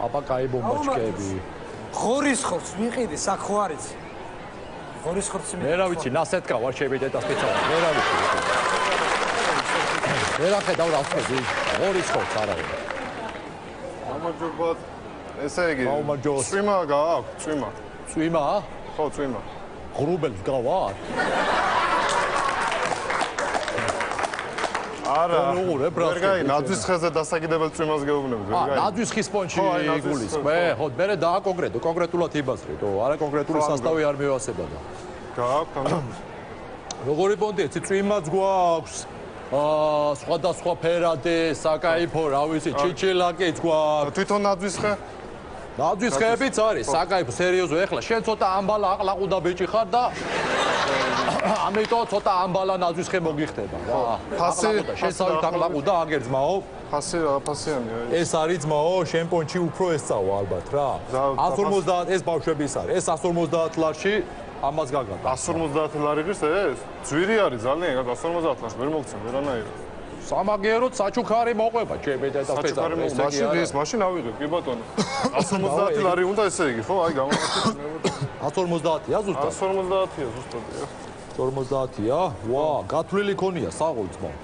აბა კაი ბომბაჩკები. ღორის ხორცს მიყიდი, საკ ხო არის? ღორის ხორცი მიყიდი. მე რა ვიცი, ნასეთკა ვარ შევიდე და სპეციალურად. მე რა ვიცი. მე რა ხედავ რა ვხედი? ღორის ხორცს არ არის. გამარჯობათ. ესე იგი. გამარჯობა. წვიმა გააქვს, წვიმა. წვიმა? ხო, წვიმა. ღრუბელს გავარ? არა. ვერ გაი, ნაძვის ხეზე დასაგიდებელ წვიმას გეუბნებით, ვერ გაი. ნაძვის ხის პონჩი იგულის. ხო, მე და კონკრეტულად იბასრეთ, არა კონკრეტული სასტავი არ მევასება და. გააქვს ამ. როგორი პონტია, წვიმაც გვაქვს. სხვადასხვა ფერადი, საკაიფო, რა ვიცი, ჩიჩილაკიც გვაქვს. თვითონ ნაძვის ხე? ნაძვის ხეებიც არის, საკაიფო, სერიოზო, ეხლა შენ ცოტა ამბალა აყლაყუდა ბიჭი ხარ და ამიტომ ცოტა ამბალა ნაძვის ხე მოგიხდება რა. ფასი შენ სავით აყლაყუდა აგერ ძმაო? ფასი რა ფასიანია? ეს არის ძმაო, შენ პონჩი უფრო ესწავა ალბათ რა. 150 ეს ბავშვების არის. ეს 150 ლარში ამას გაგატა. 150 ლარი ღირს ეს? ძვირი არის ძალიან, 150 ლარს ვერ მოგცემ ვერანაირად. სამაგიეროდ საჩუქარი მოყვება, ჩემი და სპეციალისტი. მაშინ ავიღებ, კი ბატონო. 150 ლარი უნდა ესე იგი, ხო? აი გამოვაჩინე. 150-ია ზუსტად? 150-ია ზუსტად. 50-ია? ვა, გათვლილი ქონია საღოლ ძმაო.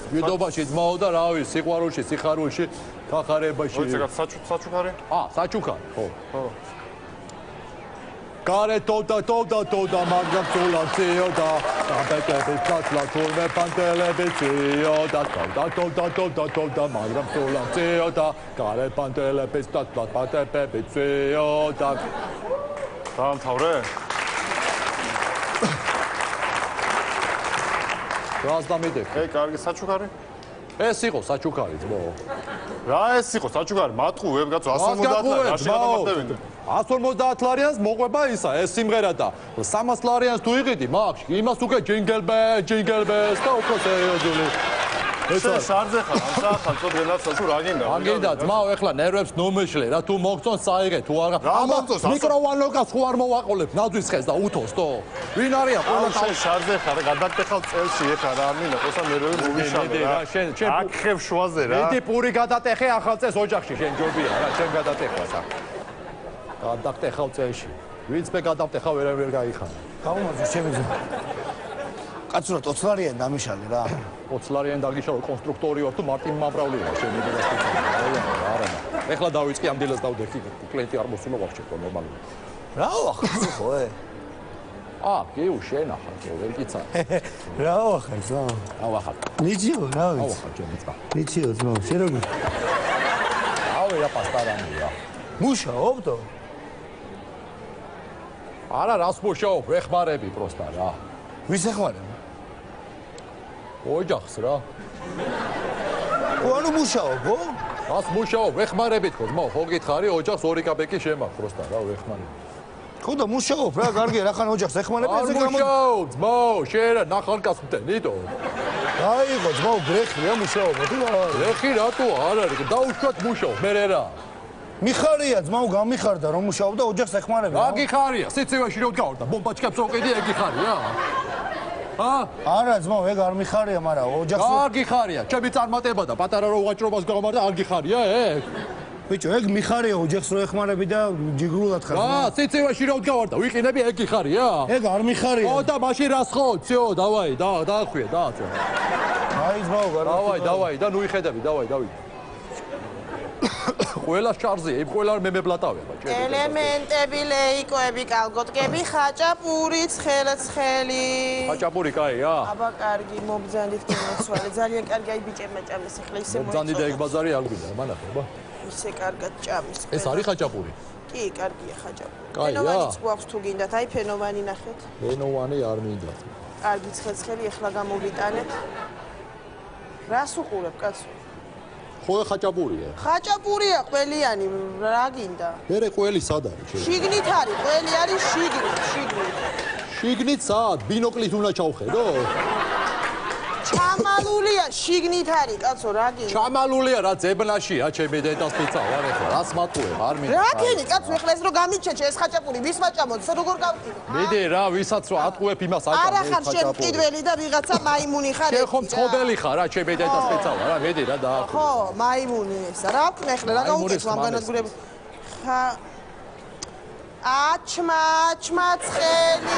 ვიდობაში ძმაო და რა ვიცი, სიყვარულში, სიხარულში, ხახარებაში. ოიცეკა საჩუქარი? საჩუქარი, ხო. ხო. Care toda magam sulațio da Abekebe platla turme pantele bețio da toda magam sulațio da Care pantele pestat plat pate bețio da Daamთავრე? რას დამიდებ? კარგი საჩუქარი? ეს იყო საჩუქარი ძმაო. რა ეს იყო საჩუქარი? მატყუ ვებგაცო 150 ლარი, რა შეგამახტებინე? 150 ლარიანს მოყვება ისა, ეს სიმღერა და 300 ლარიანს თუ იყიდი, მაგ იმას უკვე ჯინგელბეს და უფრო სერიოზული. შენ შარზე ხარ, ამ საახალ წოდღენაც თუ რა გინდა? არ გინდა, ძმაო, ეხლა ნერვებს ნომეშლე რა, თუ მოგწონს საიღე, თუ არა. მიკროვანოკას ხო არ მოვაყოლებ ნაძვის ხეს და უთოს თო. ვინ არიან ყველა შენ შარზე ხარ, გადაგტეხავ წელში ეხა რა მინდა, ყოსა მერევე მოვიშალე რა. შენ აქხებ შუაზე რა. მიდი პური გადატეხე ახალ წელს ოჯახში, შენ ჯობია რა, შენ გადატეხვა სა. გადაგტეხავ წელში. ვინც მე გადავტეხავ ვერ გაიხარა. გამომაძო ჩემი ძმა. კაცო 20 ლარიანი დამიშალე რა. 20 ლარიანი დაგიშალე კონსტრუქტორი ვარ თუ მარტინ მომრავლე ვარ შენ იმედას ვთქვა. არა. ეხლა დავიწყე ამ დილას დავდეხი კლიენტი არ მოსულა ვახშექო ნორმალურად. რა ვახარ ხო ე? გეუ შენ ახალ ვერ კიცა. რა ვახარ ზო? რა ვახარ? ნიჩიო რა ვიცი. ვახარ ჩემი ძმა. ნიჩიო ძმა, შენ როგორ? რა პასტარანია. მუშაობდო? არა, რას მუშაობ, ვეხმარები პროსტა რა. ვის ეხმარებ? ოჯახს რა. ანუ მუშაობ, ხო? რას მუშაობ, ვეხმარებით ხო, ძმაო, ხო გითხარი, ოჯახს ორი კაპეკი შემაქვს პროსტა რა, ვეხმარებ. ხო და მუშაობ რა, კარგია, რახან ოჯახს ეხმარებ ესე გამო ძმაო, შენ ნახალკას მტენიდო. აიღო ძმაო, გრეხია მუშაობა თუ რა? გრეხი რატო არ არის? დაუშვათ მუშაობ, მე რა. მიხარია ძმაო, გამიხარდა რომ მუშაობ და ოჯახს ეხმარებ. რა გიხარია? სიცივეში რო გავარ და ბომბაჩკებს ოყიდი, ეგ გიხარია? არა ძმაო, ეგ არ მიხარია, მაგრამ ოჯახს არ გიხარია. ჩემი წარმატება და პატარა რო ვაჭრობას გავამართა, არ გიხარია ეგ? ბიჭო, ეგ მიხარია ოჯახს რო ეხმარები და ჯიგრულად ხარ. სიცივეში რო გავარ და ვიყინები, ეგ გიხარია? ეგ არ მიხარია. ო და მაშინ რას ხო? всё, давай, დაახვია, დააწვა. აი ძმაო, давай, და ნუ იხედები, давай. ყველა შარზეა, იმ ყველა მემებლატავება, ჭირდება. ელემენტები, ლეიკოები, კალგოტკები, ხაჭაპური, ცხელი. ხაჭაპური კაია? აბა კარგი, მობძანდით გემოცვალე, ძალიან კარგი, აი ბიჭებმა ჭამეს, ახლა ისე მოიწონა. მობძანდი და ეგ ბაზარი არ გვინდა, მანახება. ისე კარგად ჭამის. ეს არის ხაჭაპური? კი, კარგია ხაჭაპური. კაია. ფენოვანიც გვაქვს თუ გინდათ, აი ფენოვანი ნახეთ. ფენოვანი არ მინდა. კარგი ცხელი, ახლა გამოვიტანეთ. რას უყურებ, კაცო? ხო ხაჭაპურია. ხაჭაპურია ყველიანი, რა გინდა? მერე ყველი სად არის? შიგნით არის, ყველი არის შიგნით. შიგნით სად? ბინოკლით უნდა ჩავხედო? ჩამალულია შიგნით არის კაცო რა გინდა ჩამალულია რა ძებნაშია ჩემი დედას პიცა ვარ ეხლა რაც მატყუე არ მინდა რა გინი კაცო ეხლა ეს რო გამიჩეჩე ეს ხაჭაპური ვის მაჭამოც როგორ გავკიდე მიდი რა ვისაც რო ატყუებ იმას აკეთებ არა ხარ შენ მყიდველი და ვიღაცა მაიმუნი ხარ შენ ხომ მწოდელი ხარ რა ჩემი დედას პიცა ვარ რა მიდი რა დაახო ხო მაიმუნი ესა რა ვქნა ეხლა რა გაუკეთო ამ განადგურება ხა აჩმა ცხელი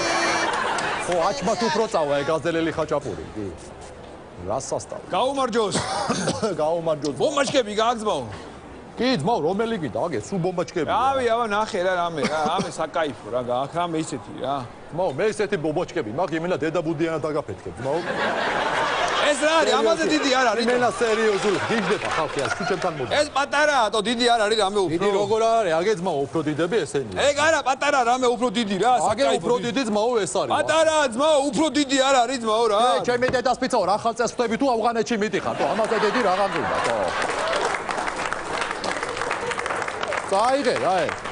ხო აჩმათ უფრო წავა ეგ გაზელელი ხაჭაპური კი რა სასტავ გაუმარჯოს გაუმარჯოს ბომბაჩკები გააგზავნო კი ძმაო რომელი გიდა აგე სულ ბომბაჩკები ავა ნახე რა რამე რა ამე საკაიფო რა აქ რამე ისეთი რა ძმაო მე ესეთი ბომბაჩკები მაგ იმენა დედაბუდიანად დაგაფეთქებ ძმაო ეს რა არის ამაზე დიდი არ არის იმენა სერიოზული გიждდება ხალხი ასე თუ ჩემთან მოდი ეს პატარაა თო დიდი არ არის რამე უფრო დიდი როგორ არის აგე ძმაო უფრო დიდები ესენი ეგ არა პატარა რამე უფრო დიდი რა აგე უფრო დიდი ძმაო ეს არის პატარა ძმაო უფრო დიდი არ არის ძმაო რა ჩემი დედას პიცაო რა ხალწეს ხვდები თუ ავღანეთში მიდიხარ თო ამაზე დიდი რაღა გინდა თო წაიღე რა ეს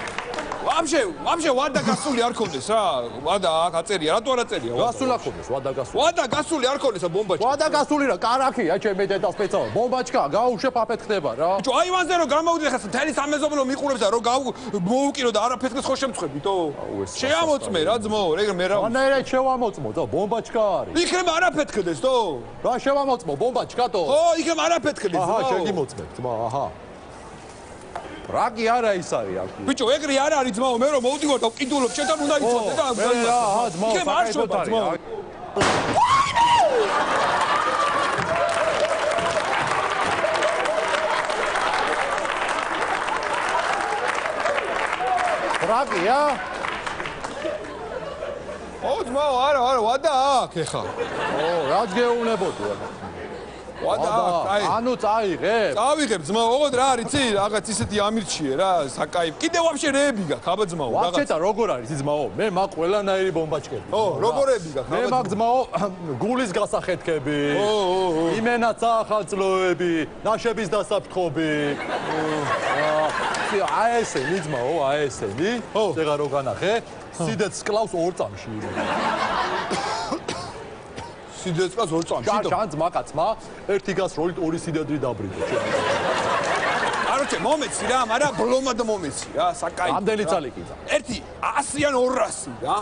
ვამშე ვადა გასული არ ქონდეს რა ვადა აქ აწერია რატო არ აწერია გასულა ხონდეს ვადა გასული არ ქონდეს ბომბაჩკა ვადა გასული რა კარაქია ჩემი დედას პიცაო ბომბაჩკა გაუშვებ აფეთქდება რა ბიჭო აივანზე რომ გამოვიდი ხა თელი სამეზობლო მიყურებს და რომ მოუკირო და არაფეთქეს ხო შემწხვები თო შეამოწმე რა ძმაო ეგ მე რა ანერე შევამოწმო თო ბომბაჩკა არის იქნებ არაფეთქდეს თო რა შევამოწმო ბომბაჩკა თო ხო იქნებ არაფეთქდეს აჰა ძმაო შეგიმოწმებ ძმა აჰა რაკი არა ის არის აქ ბიჭო ეგრე არ არის ძმაო მე რომ მოვდივარ და ვკითხულობ შენთან უნდა იცოდე და რა აჰა ძმაო იქნებ არ შობა ძმაო რაკია ო ძმაო არა ვადა აქ ეხა ო რაც გეუბნებოდი ვადა აი ანუ წაიღე წავიღებ ძმაო ოღონდ რა არის ცი რაღაც ისეთი ამირჩიე რა საკაიფ კიდე ვაფშე რეები გაქვს აბა ძმაო ვაჩეტა როგორ არის ძმაო მე მაგ ყველანაირი ბომბაჩკები ო როგორები გაქვს მე მაგ ძმაო გულის გასახეთქები იმენა წახალწლოები ნაშების დასაფრთხობი აი ესენი ძმაო აი ესენი შეგა რო განახე სიდეც კლავს ორ წამში სიდეცკას ორ წამში ჯანჯ მაკაცმა ერთი გასროლით ორი სიდედრი დაბრიდო კაროჩე მომეცი რა მაგრამ ბლომად მომეცი რა საკაიფო რამდენი წალი კიდე ერთი 100 ან 200 რა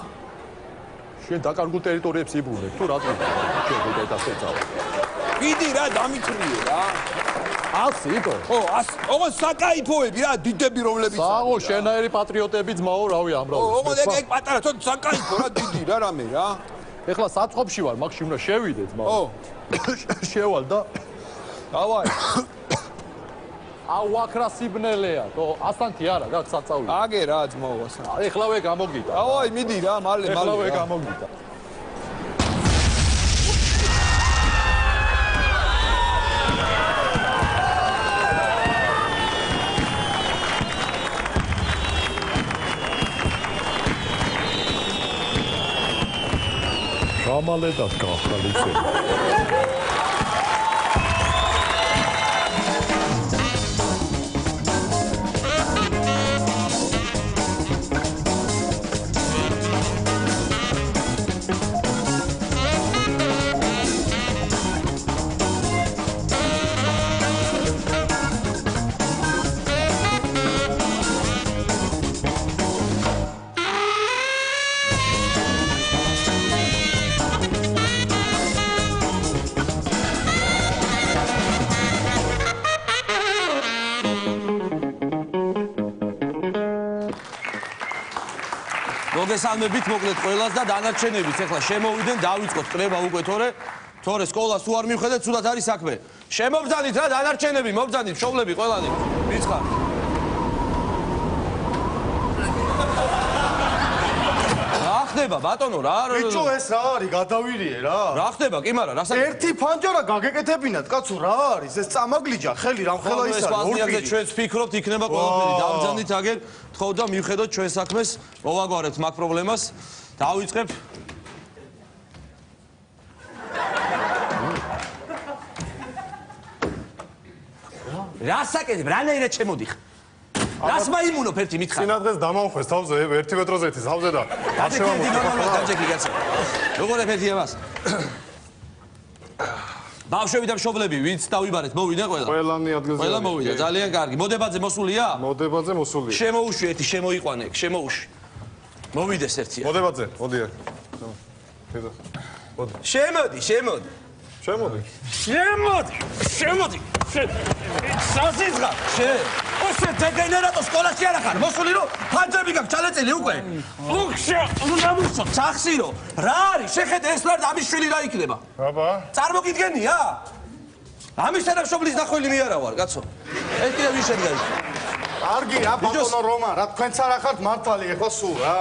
შენ დაკარგულ ტერიტორიებს იბრუნებ თუ რა თქმა უნდა შენ დაწეწავ კიდე რა დამიტრიე რა 100 იკო ო 100 ოღონდ საკაიფოები რა დიდები რომლებიც საღო შენაერი პატრიოტები ძმაო რავი ამრავი ოღონდ ეგ პატარა თო საკაიფო რა დიდი რა რამე რა ეხლა საწყობში ვარ მაგში უნდა შევიდე ძმაო შევალ და დავაი აუ აქრა სიბნელეა თო ასანთი არა გაქვს საწაული აგე რა ძმაო ასანთი ეხლავე გამოგიდა დავაი მიდი რა მალე ეხლავე გამოგიდა გამალე და გახალისები მოგესალმებით მოკლედ ყველას და დანარჩენებიც ეხლა შემოვიდნენ დავიწყოთ კრება უკვე თორე სკოლას თუ არ მივხედეთ ცუდად არის საქმე შემობძანით რა დანარჩენები მობძანით მშობლები ყველანი ვიწყარ რა ხდება ბატონო რა ბიჭო ეს რა არის გადავირიე რა რა ხდება კი მაგრამ რა ერთი ფანჯარა გაგეკეთებინათ კაცო რა არის ეს წამაგლიჯა ხელი რამხელა ის არის ორგანზე ჩვენც ვფიქრობთ იქნება ყველაფერი დამძანით აგერ თხოვ და მივხედოთ ჩვენ საქმეს მოვაგვარებთ მაგ პრობლემას დავიწყებ რა საკეთებ რანაირად შემოდიხ რას მაიმუნობ ერთი მითხარ წინადღეს დამამხვეს თავზე 1 მეტროზე ერთი თავზე და დაჯექი კაცო როგორ ეფეთია მას ბავშვები და მშობლები, ვინც დავიბარეთ, მოვიდა ყველა. ყველანი ადგილზე. ყველა მოვიდა, ძალიან კარგი. მოდებაძე მოსულია? მოდებაძე მოსულია. შემოუშვი ერთი, შემოიყვანე, შემოუშვი. მოვიდეს ერთია. მოდებაძე, მოდი აქ. შემოდი, შემოდი. შემოდი. შემოდი. სასიზღა. ოსე დეგენერატო სკოლაში არ ახარ. მოსული რომ ფანჯები გაქვს ჩალეწილი უკვე. უხშა, უნდა მოვსო, სახსირო. რა არის? შეხედე ეს რა ამის შვილი რა იქნება? აბა. წარმოგიდგენია? ამის თანამშრომლის დახვილი მე არა ვარ, კაცო. ეს კიდე ვინ შედგა ის? კარგი რა ბატონო რომან, რა თქვენც არ ახართ მართალი ეხლა სულ რა.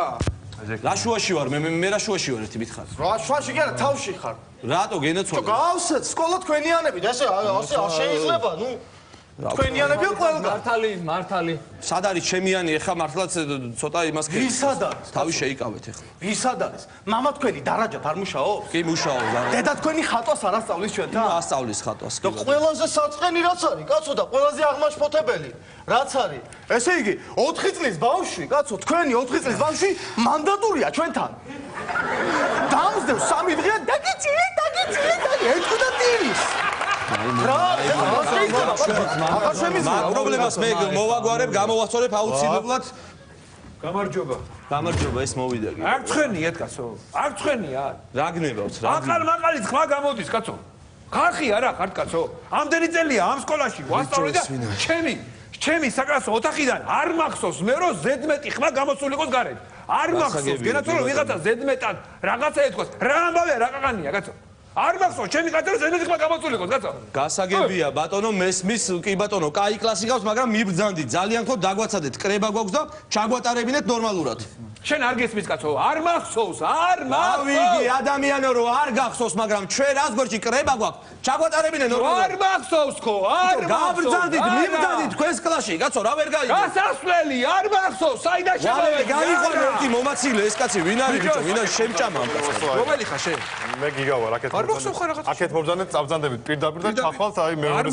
რა შუაში ვარ? მე რა შუაში ვარ ერთი მითხარ. რა შუაში კი არა, თავში ხარ. რატო გენაცვალე? გავსეთ, სკოლა თქვენიანებით, ასე შეიძლება, ნუ თქვენიანებია ყველგან. მართალი. სად არის ჩემიანი ეხა მართლაც ცოტა იმას კი. ვისად არის? თავი შეიკავეთ ეხლა. ვისად არის? მამა თქვენი დარაჯათ არ მუშაობს? კი მუშაობს არა. დედა თქვენი ხატვას არ ასწავლის ჩვენთან? ასწავლის ხატვას. და ყველაზე საწყენი რაც არის, კაცო და ყველაზე აღმაშფოთებელი რაც არის. ესე იგი, 4 წლის ბავშვი, კაცო, თქვენი 4 წლის ბავშვი მანდატურია ჩვენთან. დამსდევს 3 დღეა დაგიწილე, ეთქვა და ტირის. რა, მაგ პრობლემას მე მოვაგვარებ, გამოვასწორებ აუცილებლად. გამარჯობა, ეს მოვიდა კი. არ ცხენიეთ კაცო. არ ცხენია. რა გნებავთ, რა? აყალ-მაყალი ხმა გამოდის კაცო. ხალხი არა ხართ კაცო. ამდენი წელია ამ სკოლაში ვასწავლე და ჩემი საკრასო ოთახიდან არ მახსოვს მე რომ ზედმეტი ხმა გამოსულიყოს გარეთ. არ მახსოვს, გენაცვალე რომ ვიღაცა ზედმეტად რაღაცა ეთქოს. რა ამბავია, რა ყაყანია კაცო. არ მახსოვს, ჩემი კაცო ზედმეტი ხმა გამოსულიყოს კაცო. გასაგებია ბატონო, მესმის კი ბატონო, კაი კლასი გავს, მაგრამ მიბრძანდით. ძალიან ხო დაგვაცადეთ, კრება გვაქვს და ჩაგვატარებინეთ ნორმალურად. შენ არ გესმის კაცო, არ მახსოვს, არ ავიგი ადამიანო რომ არ გახსოვს, მაგრამ ჩვენ რას გვერდში კრება გვაქვს, ჩაგვატარებინე ნორმალურად. არ მახსოვს ხო, არ მახსოვს. გავბრძანდით, მიბრძანდით თქვენს კლასში, კაცო, რა ვერ გაიგე? გასასვლელი, არ მახსოვს, საიდან შევავე, გაიყვანე ერთი მომაცილე ეს კაცი, ვინ არის ბიჭო, ვინ არის შემჭამა ამ კაცს? რომელი ხარ შენ? მე გიგავა რაკეთ. არ მახსოვს ხარ რაღაცა. აქეთ მობრძანდეთ წაბრძანდებით პირდაპირ და ჩახვალთ აი მეორე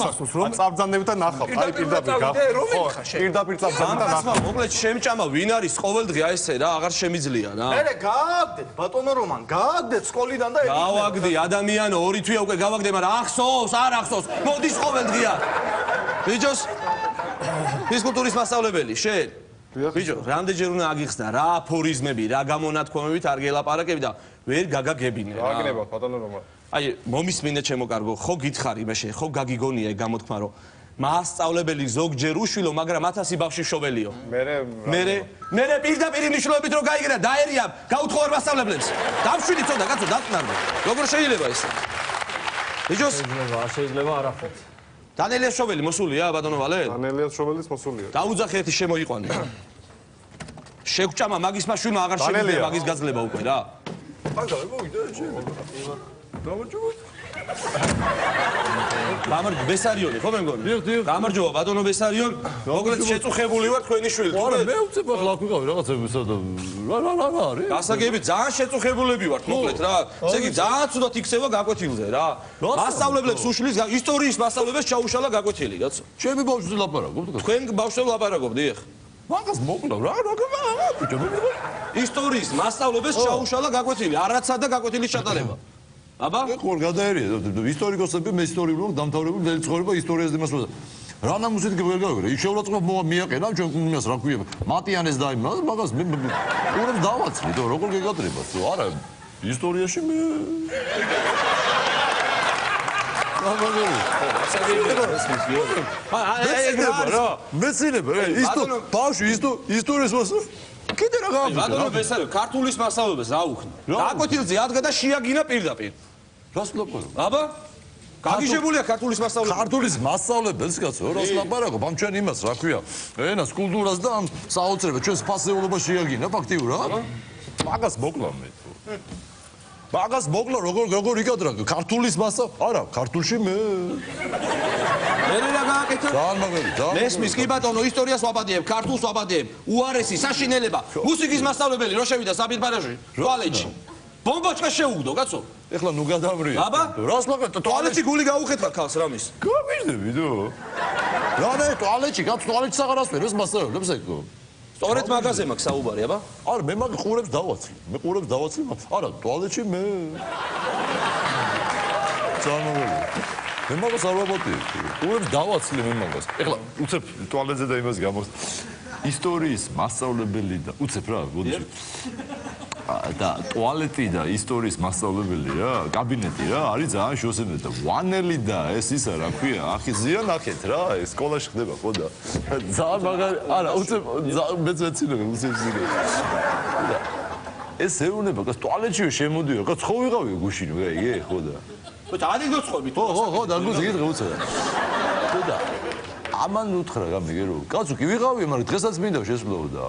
წაბრძანდებით და ნახავთ აი პირდაპირ რომელი ხარ შენ? პირდაპირ წაბრძანდებით და ამ ნახავთ. მოკლედ შემჭამა ვინ არის ყოველდღე აი ესე რა აღარ შემიძლია რა. მერე გააგდეთ ბატონო რომან, გააგდეთ სკოლიდან და გავაგდი ადამიანო, 2 თვეა უკვე გავაგდე, მაგრამ ახსოვს, არ ახსოვს. მოდის ყოველდღეა. ბიჭოს ფიზკულტურის მასწავლებელი, შენ. ბიჭო, რამდენჯერ უნდა აგიხსნა რა აფორიზმები, რა გამონათქვამებით არ გელაპარაკები და ვერ გაგაგებინე რა. რა გინებავთ ბატონო რომან? აი, მომისმინეთ ჩემო კარგო, ხო გითხარი მე შენ, ხო გაგიგონია ეგ გამოთქმა რომ მასწავლებელი ზოგჯერ უშვილო, მაგრამ 1000 ბავშვი მშობელიო. მე პირდაპირ მნიშვნელობით რომ გაიგრა, დაერია, გაუთხოვარ მასწავლებლებს. დავშვიდი ცოტა, კაცო, დაწნარდა. როგორ შეიძლება ეს? ბიჭოს, შეიძლება არაფერს. დანელიას მშობელი მოსულია, ბატონო ვალე? დანელიას მშობელის მოსულია. დაუძახე ერთი შემოიყვანე. შეგჭამა მაგის მაშვილმა აღარ შეიძლება მაგის გაძლება უკვე რა. გამარჯობა ბესარიონი ხო მე მგონი? გამარჯობა ბატონო ბესარიონ. მოკლედ შეწუხებული ვარ თქვენი შვილი. არა მე უცებ ახლა აქ ვიყავი რაღაცებისა და რა არის? გასაგები ძალიან შეწუხებულები ვართ მოკლედ რა. ესე იგი ძალიან ცუდად იქცევა გაკვეთილზე რა. მასწავლებლებს უშლის ისტორიის მასწავლებლებს ჩაუშალა გაკვეთილი კაცო. ჩემი ბავშვზე ლაპარაკობ და თქვენ ბავშვებს ლაპარაკობ დიახ. მაგას მოკლა რა ბიჭო ისტორიის მასწავლებლებს ჩაუშალა გაკვეთილი, არაცა და გაკვეთილის ჩატარება. აბა? ხო გადაერია ისტორიკოსები მე ისტორიულად დამთავრებული ძელი ცხოვრება ისტორიაზე მასწავლა. რა ნამუსით ვერ გავიგე. ის შეურაცხყოფა მიაყენა ჩვენ იმას რა ქვია მატიანეს და მაგას მე ყურებს დავაცლი და როგორ გეგატრება თუ არა ისტორიაში მე მეცილება ბავშვი ისტორიის მოსულ კიდე რა გავაკეთე ბატონო ბესარიო ქართულის მასწავლებლებს რა უხნა გაკვეთილზე ადგა და შეაგინა პირდაპირ რას ლაპარაკობ აბა გაგიჟებულია ქართულის მასწავლებლებს ქართულის მასწავლებელს კაცო რას ლაპარაკობ ამ ჩვენ იმას რა ქვია ენას კულტურას და ამ საოცრებას ჩვენს ფასეულობას შეაგინა ფაქტიურად მაგას მოკლა მე მაგას მოკლა როგორ იკადრა ქართულის მასა არა ქართულში მე რა გააკეთე ძალიან მაგარი მესმის კი ბატონო ისტორიას ვაპატიებ ქართულს ვაპატიებ უარესი საშინელება მუსიკის მასწავლებელი რო შევიდა საბირბარაში ტუალეტში ბომბოჩკა შეუგდო კაცო ეხლა ნუ გადამრია აბა რას ლაპარაკობ ტუალეტში გული გაუხეთქა ქალს რამის გამიждები დო რა ტუალეტში კაცო ტუალეტში საღარასწორ ეს მასწავლებლებს ეკო სწორედ მაგაზე მაქვს საუბარი აბა არა მე მაგ ყურებს დავაცლი მე ყურებს დავაცლი არა ტუალეტში მე ძალიან მე მაგას არ ვაბატი. უებს დავაცლი მე მაგას. ეხლა უცებ ტუალეტზე და იმას გამოს. ისტორიის მასწავლებელი და უცებ რა, გოდიში. და ტუალეტი და ისტორიის მასწავლებელი რა, კაბინეტი რა, არის ძალიან შევსებნე და ვანელი და ეს ისა რა ქვია, ახი ზიან ახეთ რა, ეს სკოლაში ხდება ხო და ძალიან მაგარი, არა, უცებ მეც ვეცინებ უცებსინე. ეს ეუნება, კაც ტუალეტშივე შემოდიო, კაც ხო ვიყავი გუშინო, იგი ხო და. ხო, დაადგინოთ ხოვით. ხო, დაგუძი გითხე უცებ. ხო და ამან უთხრა გამიგერო. კაცო კი ვიყავი, მაგრამ დღესაც მინდა შესვლოდა.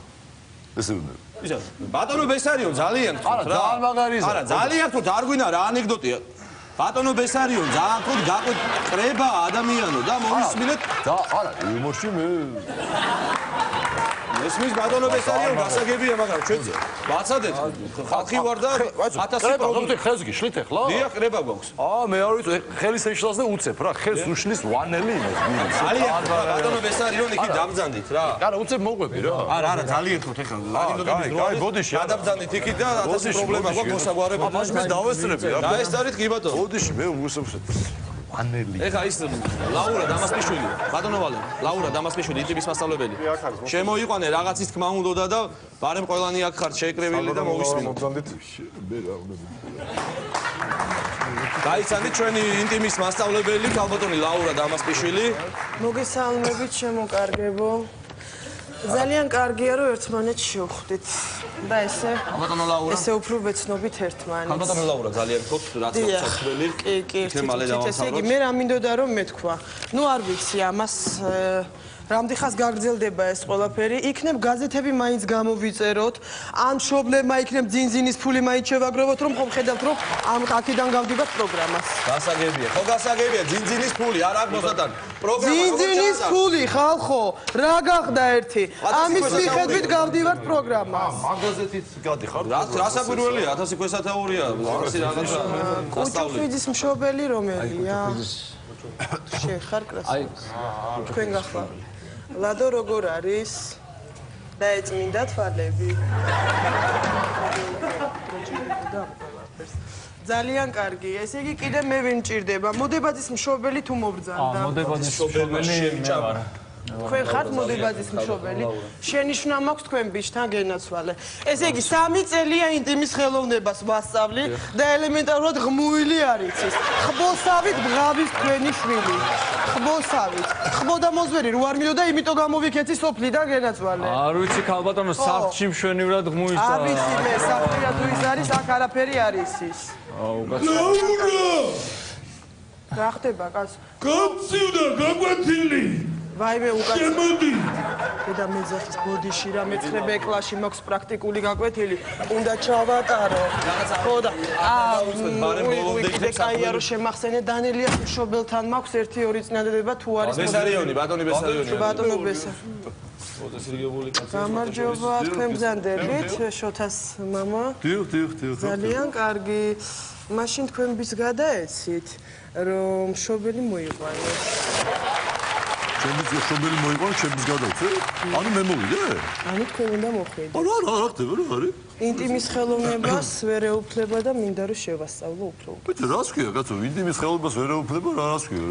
ეს ეუნება. ისა ბატონო ბესარიონ ძალიან არა, ძალიან მაგარია. არა, ძალიან თქო, არ გვინდა რა ანეკდოტია. ბატონო ბესარიონ ძალიან თქო, გაყვეთ კრება ადამიანო და მომისმინეთ და არა, იუმორში მე ესმის ბატონო ბესარიონ გასაგებია, მაგრამ ჩვენც ვაცადეთ. ხალხი ვარ და 1000 პროდუქტი ხელს გიშლით ახლა? დიახ, კრება გვაქვს. მე არ ვიცი, ხელის ეშლას და უცებ რა, ხელს უშლის ვანელი იმას გულს. ძალიან ბატონო ბესარიონ იქ დამბძანდით რა. არა, უცებ მოყვები რა. არა, ძალიან თქო, ეხლა ლაგინდობის კაი, ბოდიში. გადაბძანდით იქით და 1000 პრობლემა გვაქვს მოსაგვარებლად. ამას მე დავესწრები რა. რა ეს არის კი ბატონო? ბოდიში მე უსწრებს ვანელი. ეხა ის ლაურა დამასკიშვილი, ბატონო ვალე, ლაურა დამასკიშვილი, იტიბის მასწავლებელი. შემოიყვანე რაღაცის თქმა უნდოდა და ბარემ ყველანი აქ ხართ შეიკრებილი და მოვისმინო. მე რა უნდა გაიცანით ჩვენი ინტიმის მასწავლებელი, ქალბატონი ლაურა დამასკიშვილი. მოგესალმებით, შემოკარგებო. ძალიან კარგია, რომ ერთმანეთს შევხვდით. და ესე ბატონო ლაურა. ესე უფრო ვეცნობით ერთმანეთს. ქალბატონი ლაურა ძალიან თქო, რაც გასაცხებელი. კი, ესე იგი მე რა მინდოდა რომ მეთქვა. ნუ არ ვიცი ამას რამდენ გაგრძელდება ეს ყველაფერი? იქნებ გაზეთები მაინც გამოვიწეროთ, ან მშობლებმა იქნებ ძინძინის ფული მაინც შევაგროვოთ, რომ ხომ ხედავთ რომ ამ აქედან გავდივართ პროგრამას. გასაგებია. ხო გასაგებია, ძინძინის ფული არ აქვს მოსატანი. პროგრამა ძინძინის ფული ხალხო, რა გახდა ერთი? ამის მიხედვით გავდივართ პროგრამას. მაგაზეთით გადიხარ? რა საკვირველია? 1000 ქვესათაურია, 100 რაღაცა. კუჩუხიძის მშობელი რომელია? შეხარ კრას. აი, თქვენ გახლავთ. ლადო როგორ არის? და ეწმინდა თვალები. ძალიან კარგი. ესე იგი კიდე მე ვინ მჭირდება? მოდებაძის მშობელი თუ მობრძანდა? მოდებაძის მშობელი შეიჭამა. თქვენ ხართ მოდებაძის მშობელი? შენიშვნა მაქვს თქვენ ბიჭთან გენაცვალე. ესე იგი 3 წელია ინტიმის ხელოვნებას ვასწავლი და ელემენტარულად ღმუილი არ იცის. ხბოსავით ბღავის თქვენი შვილი. ხბოსავით. ხბოდა მოზვერი რო არ მიდოდა, იმიტომ გამოვიქეცი სოფლიდან გენაცვალე. არ ვიცი ქალბატონო, საფრთხში მშვენივრად ღმუის არ ვიცი მე, საფრთხია თუ ის არის, აქ არაფერი არ იცის. აუ, კაცო. რა ხდება, კაცო? გამწივდა, გაგვათილი. ვაიმე უკაცო. შემოდი. და მეძახის ბოდიში რა მეცხრებე კლასში მაქვს პრაქტიკული გაკვეთილი, უნდა ჩავატარო. ხო და კიდე კაია რომ შემახსენე დანელიას მშობელთან მაქვს 1-2 წინადადება თუ არის ბესარიონი, ბატონი ბესარიონი. ბატონო ბესა. გამარჯობა, თქვენ ბრძანდებით, შოთას მამა. დიახ. ძალიან კარგი. მაშინ თქვენ ვის გადაეცით, რომ მშობელი მოიყვანოს. ჩემს მშობელი მოიყვანო, ჩემს გადავწე? ანუ მე მოვიდე? ანუ თქვენ უნდა მოხვიდეთ. რა ხდება, რა არის? ინტიმის ხელოვნებას ვერ ეუფლება და მინდა რომ შევასწავლო უფრო. ბიჭო, რას ქვია, კაცო, ინტიმის ხელოვნებას ვერ ეუფლება, რას ქვია?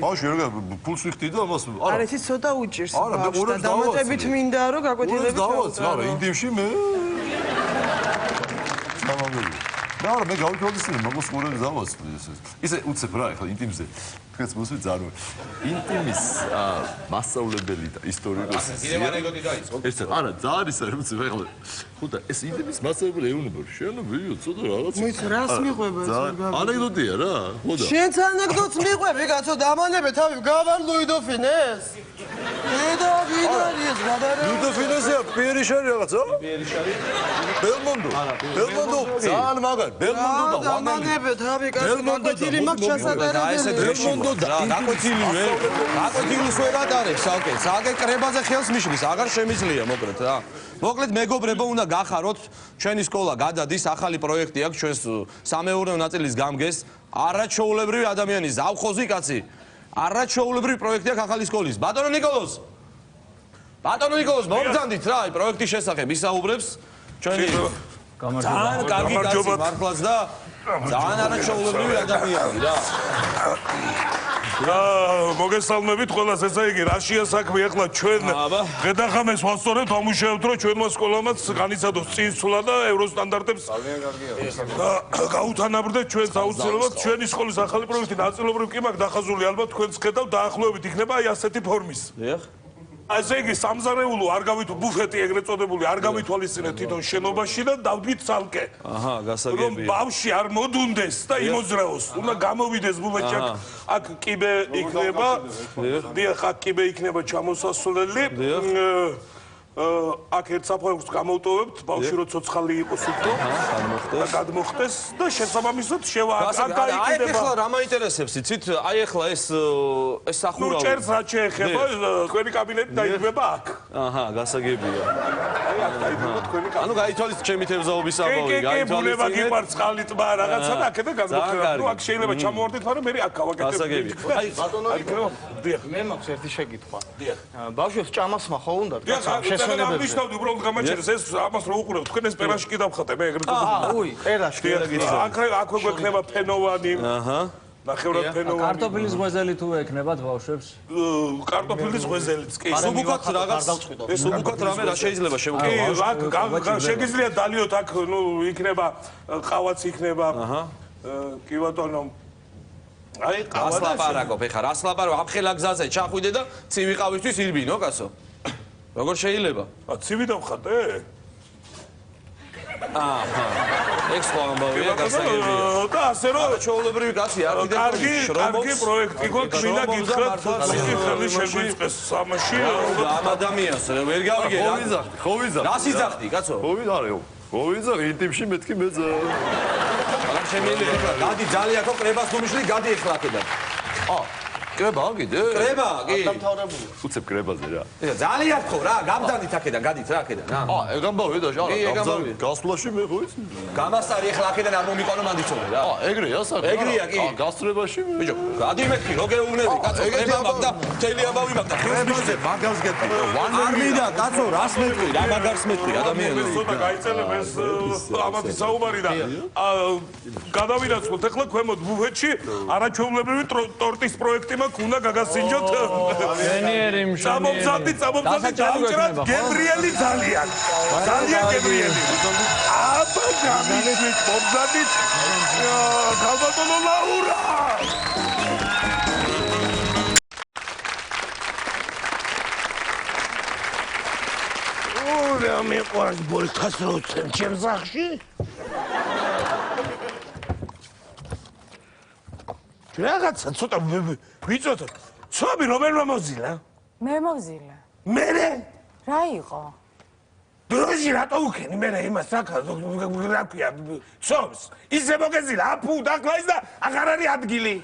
ბავშვი რა, ფულს ვიხდი და ამას არა, ეს ცოტა უჭირს ბავშვს და დამატებით მინდა რომ გაკვეთილები დავაცვა. არა, ინტიმში მე სამამული. და არა, მე გავიქოლისინე, მაგას ყურებს დავაცვლი ესე. ისე უცებ რა, ახლა ინტიმზე. თქვენს მოსვით ზარუ. ინტიმის მასწავლებელი და ისტორიკოსი. კიდევ ანეკდოტი დაიწყო. ეს არა, ძალიან ისე რომ უცებ ახლა. ხუთა, ეს ინტიმის მასწავლებელი ეუნება, შენ ვიო, ცოტა რაღაც. მოიც რას მიყვება ეს ანეკდოტია რა, ხოდა. შენც ანეკდოტს მიყვები, კაცო, დამანებე თავი, გავარ ლუიდოფინეს. და ვიდარიეს, გადარე. ლუიდოფინესია, პიერიშარი რაღაცა? პიერიშარი. ბელმონდო. ბელმონდო, ძალიან მაგარი. ბელმონდო და ვანელი. დამანებე თავი, კაცო, გაკვეთილი მაქვს ჩასატარებელი. გაკვეთილი ვერ. გაკვეთილს ვერ ატარებს, ოკეი. საგე კრებაზე ხელს მიშლის, აღარ შემიძლია მოკლედ რა. მოკლედ მეგობრებო, უნდა გახაროთ, ჩვენი სკოლა გადადის, ახალი პროექტი აქვს ჩვენს სამეურნეო ნაწილის გამგეს. არაჩვეულებრივი ადამიანი, ზავხოზი კაცი. არაჩვეულებრივი პროექტი აქვს ახალი სკოლის. ბატონო ნიკოლოზ. ბატონო ნიკოლოზ, მომძანდით რა, აი პროექტის შესახებ ისაუბრებს ჩვენი ძალიან კარგი კაცი მართლაც და ძალიან არაჩვეულებრივი ადამიანი რა. მოგესალმებით ყველას, ესე იგი, რაშია საქმე ახლა ჩვენ გადახამეს ვასწორებთ, ამუშავებთ, რომ ჩვენმა სკოლამაც განიცადოს წინსვლა და ევროსტანდარტებს გაუთანაბრდეთ ჩვენს აუცილებლად ჩვენი სკოლის ახალი პროექტი ნაწილობრივ კი მაქვს დახაზული, ალბათ თქვენც ხედავთ, დაახლოებით იქნება აი ასეთი ფორმის. ესე იგი, სამზარეულო არ ბუფეტი ეგრეთ წოდებული არ გავითვალისწინეთ თვითონ შენობაში და დავდით ცალკე. აჰა, გასაგებია. რომ ბავშვი არ მოდუნდეს და იმოძრაოს, უნდა გამოვიდეს ბუფეტში. აქ კიბე იქნება. დიახ, აქ კიბე იქნება ჩამოსასვლელი. აქ ერთ საფეხურს გამოვტოვებთ, ბავშვი რო ცოცხალი იყოს უფრო. და გადმოხდეს და შესაბამისად აქ აი დაიკიდება. ეხლა რა მაინტერესებს იცით? აი ეხლა ეს სახურავი. ნუ ჭერს რა შეეხება, თქვენი კაბინეტი დაიგდება აქ. აჰა, გასაგებია. აი აქ დაიგდება თქვენი კაბინეტი. ანუ გაითვალის ჩემი თევზაობის ამბავი, გაითვალისწინეთ. ბუნება გიყვარს წყალი ტბა რაღაცა და აქედან გადმოხდება. ნუ აქ შეიძლება ჩამოვარდეთ, მაგრამ მე აქ გავაკეთებ. გასაგებია. აი ბატონო, მე მაქვს ერთი შეკითხვა. ბავშვებს ჭამასმა ხო უნდათ? ამბიშნავდი უბრალოდ გამაჩერეს ეს ამას რო უყურებ თქვენ ეს პერაში კი დავხატე მე ეგრეთ უი პერაში აქ გვექნება ფენოვანი აჰა ნახევრად ფენოვანი კარტოფილის ღვეზელი თუ ექნებათ ბავშვებს კარტოფილის ღვეზელიც კი სუბუქად რაღაც ეს სუბუქად რამე რა შეიძლება შემოგვიყვანოს აქ შეგიძლია დალიოთ აქ ნუ იქნება ყავაც იქნება აჰა კი ბატონო აი ყავაც ლაპარაკობ ეხა რას ლაპარაკობ აფხელა გზაზე ჩახვიდე და ცივი ყავისთვის ირბინო კაცო როგორ შეიძლება? ცივი დავხატე? აჰა. ეს ხო ამბავია გასაგებია. და ასე რომ ჩვეულებრივი კაცი არქიტექტორი კარგი პროექტი გვაქვს, მინდა გითხრათ, ხელი შეგვიწყეს სამაში. ამ ადამიანს ვერ გავიგე რა. ხო ვიზახდი. რა სიძახდი, კაცო? ხო ვიზახდი, ინტიმში მეთქი მეძა. რა შემიძლია? გადი ძალიან ხო კრებას გუმიშლი, გადი ეხლა აქედან. კრება კიდე? კრება კი. დამთავრებული. უცებ კრებაზე რა. ძალიან ხო რა, გამდანით აქედან, გადით რა აქედან, რა. ეგ ამბავია და გამბავი. გასვლაში მე ხო იცი? გამასტარი ეხლა აქედან არ მომიყვანო მანდიცოლე რა. ეგრეა საქმე. ეგრეა კი. გასწრებაში მე. ბიჭო, გადი მეთქი, რო გეუბნები, კაცო, კრება მაგ და მთელი ამბავი მაგ და კრებაზე მაგას გეტყვი. არ მინდა, კაცო, რას მეტყვი, რა მაგარს მეტყვი, ადამიანები. ცოტა გაიწელებ ეს ამათი საუბარი და გადავინაცვლოთ ახლა ქვემოთ ბუფეტში არაჩვეულებრივი ტორტის პროექტი მაქვს, უნდა გაგასინჯოთ. მენიერი წამომზადდი ჩავჭრათ გებრიელი ძალიან გებრიელი. აბა გამიშვით მომზადით ქალბატონო ლაურა. რა მეყვარს ბოლტას როცემ ჩემს სახში? რაღაცა ცოტა ვიწოთო. ცობი რომელმა მოვზილა? მე მოვზილა. მერე? რა იყო? დროჟი რატო უქენი მერე იმას რა ქვია? ცობს. ისე მოგეზილა აფუ დაკლაის და აღარ არის ადგილი.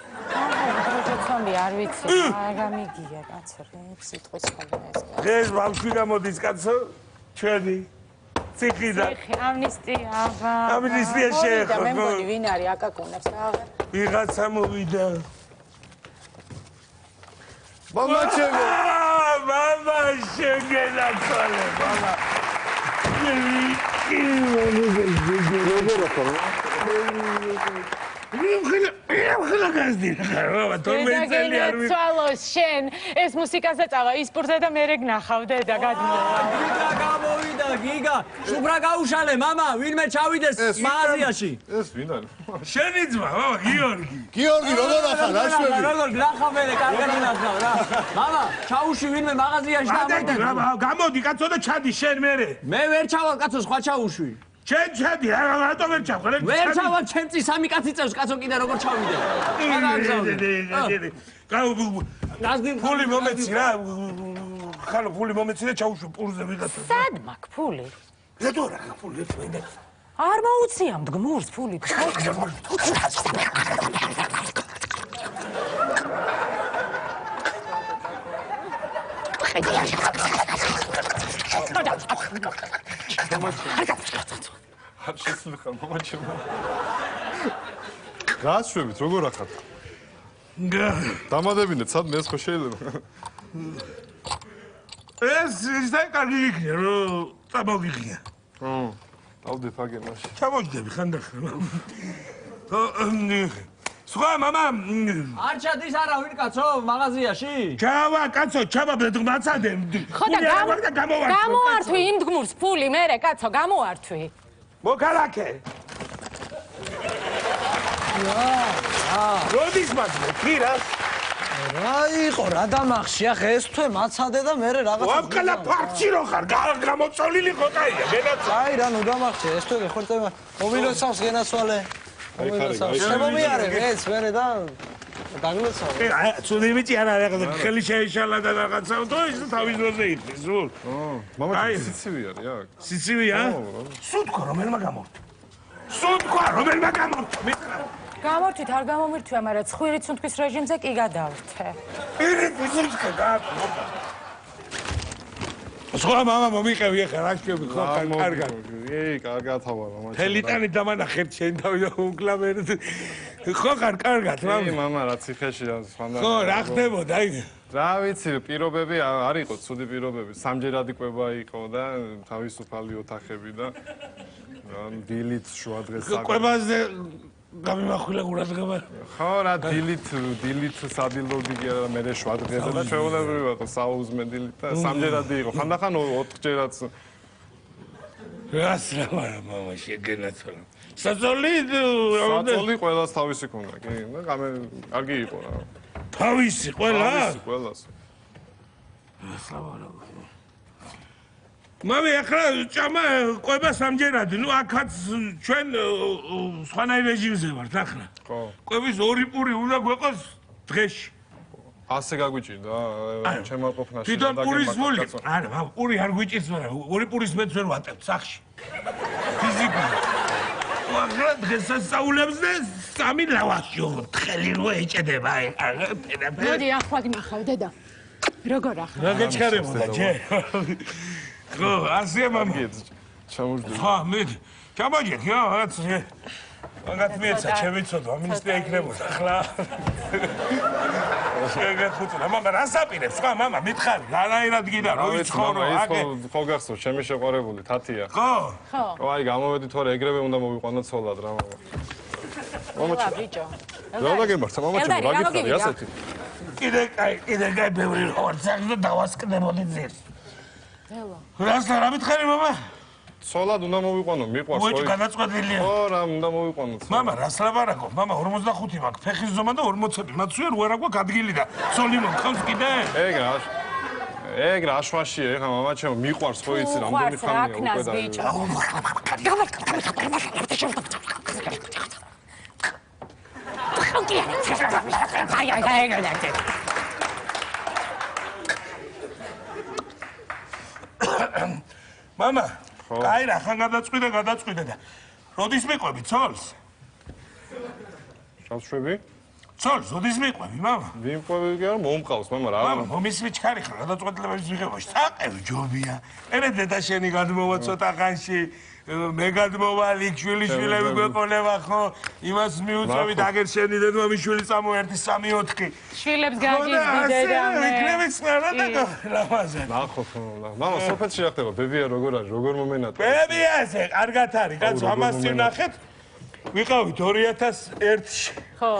დროჟოცომი არ ვიცი, რა გამიგია კაცო, სიტყვის ხოლმე ეს. დღეს ბავშვი გამოდის კაცო? ჩვენი ციხიდან. ციხი, ამნისტია, აბა. ამნისტია შეეხო. მე მგონი ვინ არის აკაკუნებს რა. ვიღაცა მოვიდა. მამა ჩემო. მამა შეგენაცვალე, მამა. ხლა გაზდირა, მამა, თორმეტი წელი არ ვი. ცვალოს შენ, ეს მუსიკაზე წავა, ისპურზე და მე რეგნახავდე და გადმოვა. გიგა გამოვიდა, გიგა. შუბრა გაუშალე, მამა, ვინმე ჩავიდეს მაღაზიაში. ეს ვინ არის? შენი ძმა, მამა, გიორგი. გიორგი, როგორ ახლა რაშვები? როგორ გლახავე, კარგად ნახავ რა. მამა, ჩაუში ვინმე მაღაზიაში და ამიტომ. გამოდი კაცო და ჩადი შენ მერე. მე ვერ ჩავალ კაცო, სხვა ჩაუშვი. შენ ჩადი, რატო ვერ ჩავხარ? ვერ ჩავალ, ჩემწი სამი კაცი წევს კაცო კიდე როგორ ჩავიდე. არა აგზავნე. ფული მომეცი რა. ხალო ფული მომეცი და ჩაუშვი პურზე ვიღაცა. სად მაქვს ფული? რატო რა ფული თქვენ? არ მოუწია მდგმურს ფული. არ შეცვლიხარ მამა ჩემო. გააშვებით, როგორ ახათ? დამადებინეთ, სად მე ხო შეიძლება? ეს კარგი იქნება, რომ წამოვიღია. დავდეთ აგენაში. ჩამოჯდები ხანდახან. სხვა მამა არ ჩადის არავინ კაცო მაღაზიაში? ჩავა კაცო, ჩავა მაცადე. ხო და გამოართვი იმ დგმურს ფული, მერე კაცო, გამოართვი. მოკალაკე. როდის მაძლე, ქირას? რა იყო, რა დამახში, ახ ეს თვე მაცადე და მე რაღაცა. ვაფკალა ფარჩი რო ხარ, გამოწოლილი ხოთაია, გენაცვალე. აი რა, ნუ დამახში, ეს თვე ხორცება. მომილოცავს გენაცვალე. მომილოცავს. შემომიარე, ეს მერე და დაგლოცავ. ცუდი ბიჭი არა, რაღაცა ხელი შეიშალა და რაღაცა, თუ ის თავის დროზე იტყვის, სულ. მამა სიცივი არის, აქ. სიცივია? სულ თქვა, რომელმა გამორთო? სულ თქვა, რომელმა გამორთო? გამორთვით არ გამომირთვია, მაგრამ ცხვირი ცუნთქვის რეჟიმზე კი გადავრთე. სხვა მამა მომიყევი ახლა რა შევი ხო კარგად. კარგად ხარ მამა. თელიტანი დამანახეთ შენ თავი და უკლავერ. ხო კარგად მამა. მამა რა ციხეში სხვანაირად. ხო რა ხდებოდა აი. რა ვიცი, პირობები არ იყო, ცუდი პირობები. სამჯერადი კვება იყო და თავისუფალი ოთახები და დილით შუადღეს კვებაზე გამიმახვილა ყურადღება. ხო რა დილით სადილოდი კი არა, მე შუადღეზე და ჩვეულებრივად საუზმე დილით და სამჯერადი იყო. ხანდახან 4ჯერაც. რას რა მამა შეგენაცვალა. საწოლი ყველას თავისი ქონდა, კი, და კარგი იყო რა. თავისი ყველა? თავისი ყველას. მამე ახლა ჭამა ყვება სამჯერადი, ნუ აქაც ჩვენ სხვანაირ რეჟიმზე ვართ ახლა. ხო. ყვების ორი პური უნდა გვეყოს დღეში. ასე გაგვიჭირდა ჩემ არ ყოფნაში. თვითონ პურის ფული. არა, პური არ გვიჭირს, მაგრამ ორი პურის მეც ვერ ვატევ სახში. ფიზიკურად. ახლა დღესასწაულებს და სამი ლავაში ხელი რო ეჭედება აი. მოდი ახლა გნახავ დედა. როგორ ახლა? რა გეჩქარებოდა ჯერ? ხო, ასე მამა. ჩამოждდი. ხო, მე ჩამოჯე, ხო, რაღაც მაგათ მიეცა, ჩემი ცოდვა, მინისტრია იქნებოდა, ახლა. შეგეხუწულა, მამა, რას აპირებს, სხვა მამა, მითხარი, რანაირად გიდა, რო იცხოვრო, აკე. ხო გახსოვს, ჩემი შეყვარებული, თათია. ხო. ხო, აი, გამოვედი თორე ეგრევე უნდა მოვიყვანო ცოლად რა, მამა. მამა, ბიჭო. რა დაგემართა, მამა, ჩემო, რა გიხარი, ასეთი. კიდე კაი, ბევრი რო ვარ, ძაღლი და დავასკდებოდი ძირს. ველო. რას რა მითხარი, მამა? ცოლად უნდა მოვიყვანო, მიყვარს ხო? უეჭ გადაწყვეტილია. ხო, რა უნდა მოვიყვანო. მამა, რას ლაპარაკობ? მამა 45 მაქვს, ფეხის ზომა და 40-ები. მათ სულ არ აქვს ადგილი და ცოლი მომხავს კიდე? ეგ რა შვაშია, ეხა მამა ჩემო, მიყვარს ხო იცი რამდენი ხანია უკვე და. მამა, კაი რა, ხან გადაწყვიტე და როდის მიყვები ცოლს? შავშვები? ცოლს როდის მიყვები, მამა? ვიმყვები კი არა, მომყავს, მამა რა. მამა, მომის ვიჩქარი ხარ, გადაწყვეტილების მიღებაში. წაყევ ჯობია. ერე დედა შენი გადმოვა ცოტა ხანში, მე გადმოვალ იქ შვილიშვილები გვეყოლება ხო? იმას მიუწევით, აგერ შენი დედმამიშვილი წამოერთი 3-4. შვილებს გაგიზდი დედა მე. იქნების რა და ლამაზად. ნახო ხო, მამა, სოფელში რა ხდება? ბებია როგორ არის, როგორ მომენატრა? ბებიაზე, კარგად არის, კაცო, ამას წინახეთ. ვიყავით 2001-ში. ხო,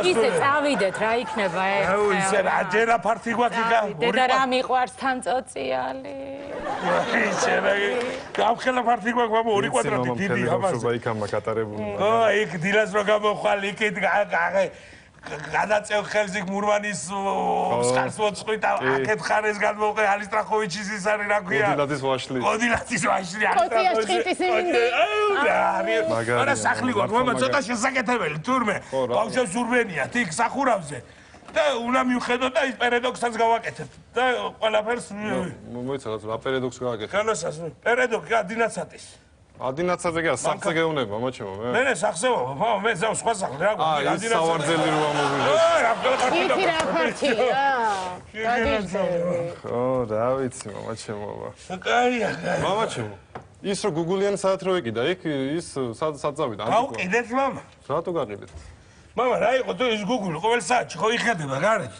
ისე წავიდეთ რა იქნება ეს. აუ, ისე რა ჯერა ფართი გვაქიგა. დედა რა მიყვარს თან წოწიალი. ისე რა გამხელა ფართი გვაქვს, მამა, 2 კვადრატი დიდი ამაზე. შობა იქამა კატარებული. ო, იქ დილას რო გამოხვალ, იქით გადაწევ ხელს იქ მურვანის მსხალს მოწყვით და აქეთ ხარეს გადმოვყე ალისტრახოვიჩის ის არის რა ქვია. გოდილაძის ვაშლი. გოდილაძის ვაშლი კოტიას ჭიტის იმინდი. არა სახლი გვაქვს, მამა, ცოტა შესაკეთებელი თურმე. ბავშვებს ურბენიათ იქ სახურავზე. და უნდა მივხედოთ და ის პერედოქსსაც გავაკეთებთ. და ყველაფერს მოიცა რა პერედოქს გავაკეთე. განოსას პერედოქი ადინაცატის. ადინაცაძე კი არა, სახზე გეუნება, მამა ჩემო, მე. მე სახზე ვარ, ხო, მე ზავ სხვა სახლი რა გვაქვს. ადინაცაძე. აი, სავარძელი რო ამოვიდე. რა ფერხი იქ რა ფართია. ხო, რა ვიცი, მამა ჩემო. კაია. მამა ჩემო. ის რო გუგლიანი საათ რო ეკიდა, იქ ის სად წავიდა? გავყიდეთ, მამა. რატო გაყიდეთ? მამა, რა იყო თუ ის გუგლი ყოველ საათში ხო იხედება გარეთ?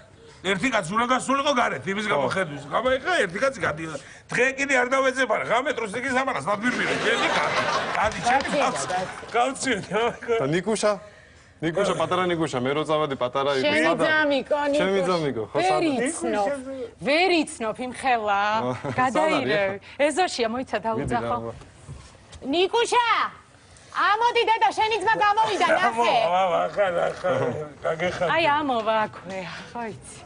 ერთი კაცი უნდა გასულიყო გარეთ, იმის გამოხედვის. გამოიყა ერთი კაცი გადიოდა. დღე კიდე არ დავეძება რა, გამეტროს იგი სამარას დადმირმირე. ჩემი კაცი, ჩემი კაცი. გავციეთ. და ნიკუშა? ნიკუშა, პატარა ნიკუშა, მე რო წავედი პატარა იყო. შენი ძამიკო, ნიკუშა. ჩემი ძამიკო, ხო, ვერ იცნობ იმ ხელა. გადაირევ. ეზოშია, მოიცა დაუძახო. ნიკუშა! ამოდი დედა, შენი ძმა გამოვიდა, ნახე. ახლა, გაგეხარ. აი ამოვა აქვე, ხო იცი.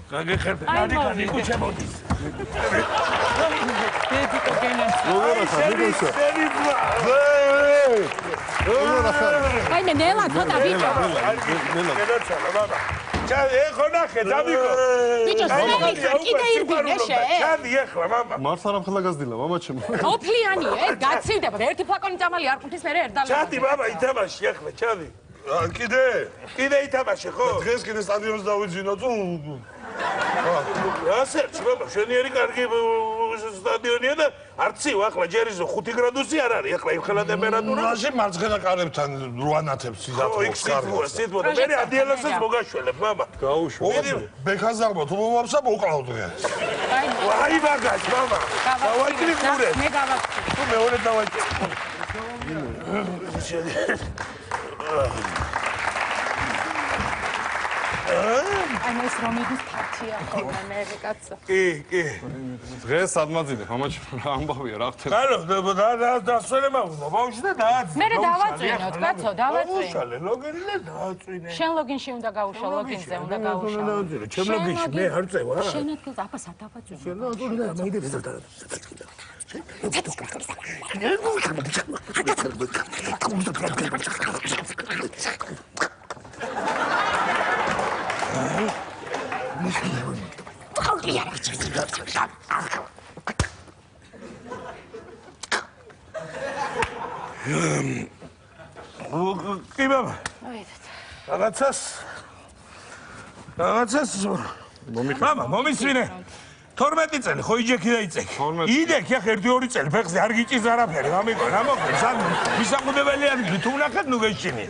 გაგეხარ, დადიკა ნიკუშა მოდის. დედიკო გენაცვალა. აი მე ნელა ცოტა ბიჭო. გენაცვალა, ბაბა. ეხო ნახე, დამიკო. ბიჭო, სულამიხარ, კიდე ირბინე შე. ჩადი ახლა, მამა. მართ არ ამხელა გაზდილა, მამა ჩემო. ოფლიანი, გაცივდება, ერთი ფლაკონი წამალი არ ყუთის მე ერთ დალე. ჩადი, ბაბა, ითამაში ახლა, ჩადი. კიდე ითამაში, ხო? დღეს კიდე სტადიონს დავიძინო, თუ ასე, ბაბა, შენიერი კარგი სტადიონია და არცივ ახლა ჯერიზო 5 გრადუსი არ არის, ახლა იმხელა ტემპერატურა. მაშინ მარცხენა კარებთან რუანათებს სიზაფხულს კარგად. სიტყვა, მე ადიელასაც მოგაშველებ, ბაბა. გაუშვებ. ბექაზარმა თუ მომავსა მოკლავ დღეს. აი მაგას, ბაბა. დავაჭრი მურე. მე გავაჭრი. თუ მეორე დავაჭრი. აი ეს რომიდის თათია ხოლმე მე კაცო. კი. დღეს ადმაძინე, მამა ჩემო, რა ამბავია, რა ხდება. კარო, დასვენება უნდა, ბავშვი და დააწინე. მე დავაწვინოთ, კაცო, დავაწვინე. უშალე, ლოგინი და დააწვინე. შენ ლოგინში უნდა გაუშვა, ლოგინზე უნდა გაუშვა. ჩემ ლოგინში მე არ წევა. შენ ადგილს აფას არ დავაწვინე. შენ ლოგინი და მაიდებს და კი ბაბა. რაღაცას მამა მომისვინე 12 წელი ხო იჯექი და იწექი. იდექი ახ 1-2 წელი ფეხზე არ გიჭირს არაფერი, გამიგო, რა მოხდეს? ან მისაყუდებელი არ გი თუ ნახეთ ნუ გეშინი.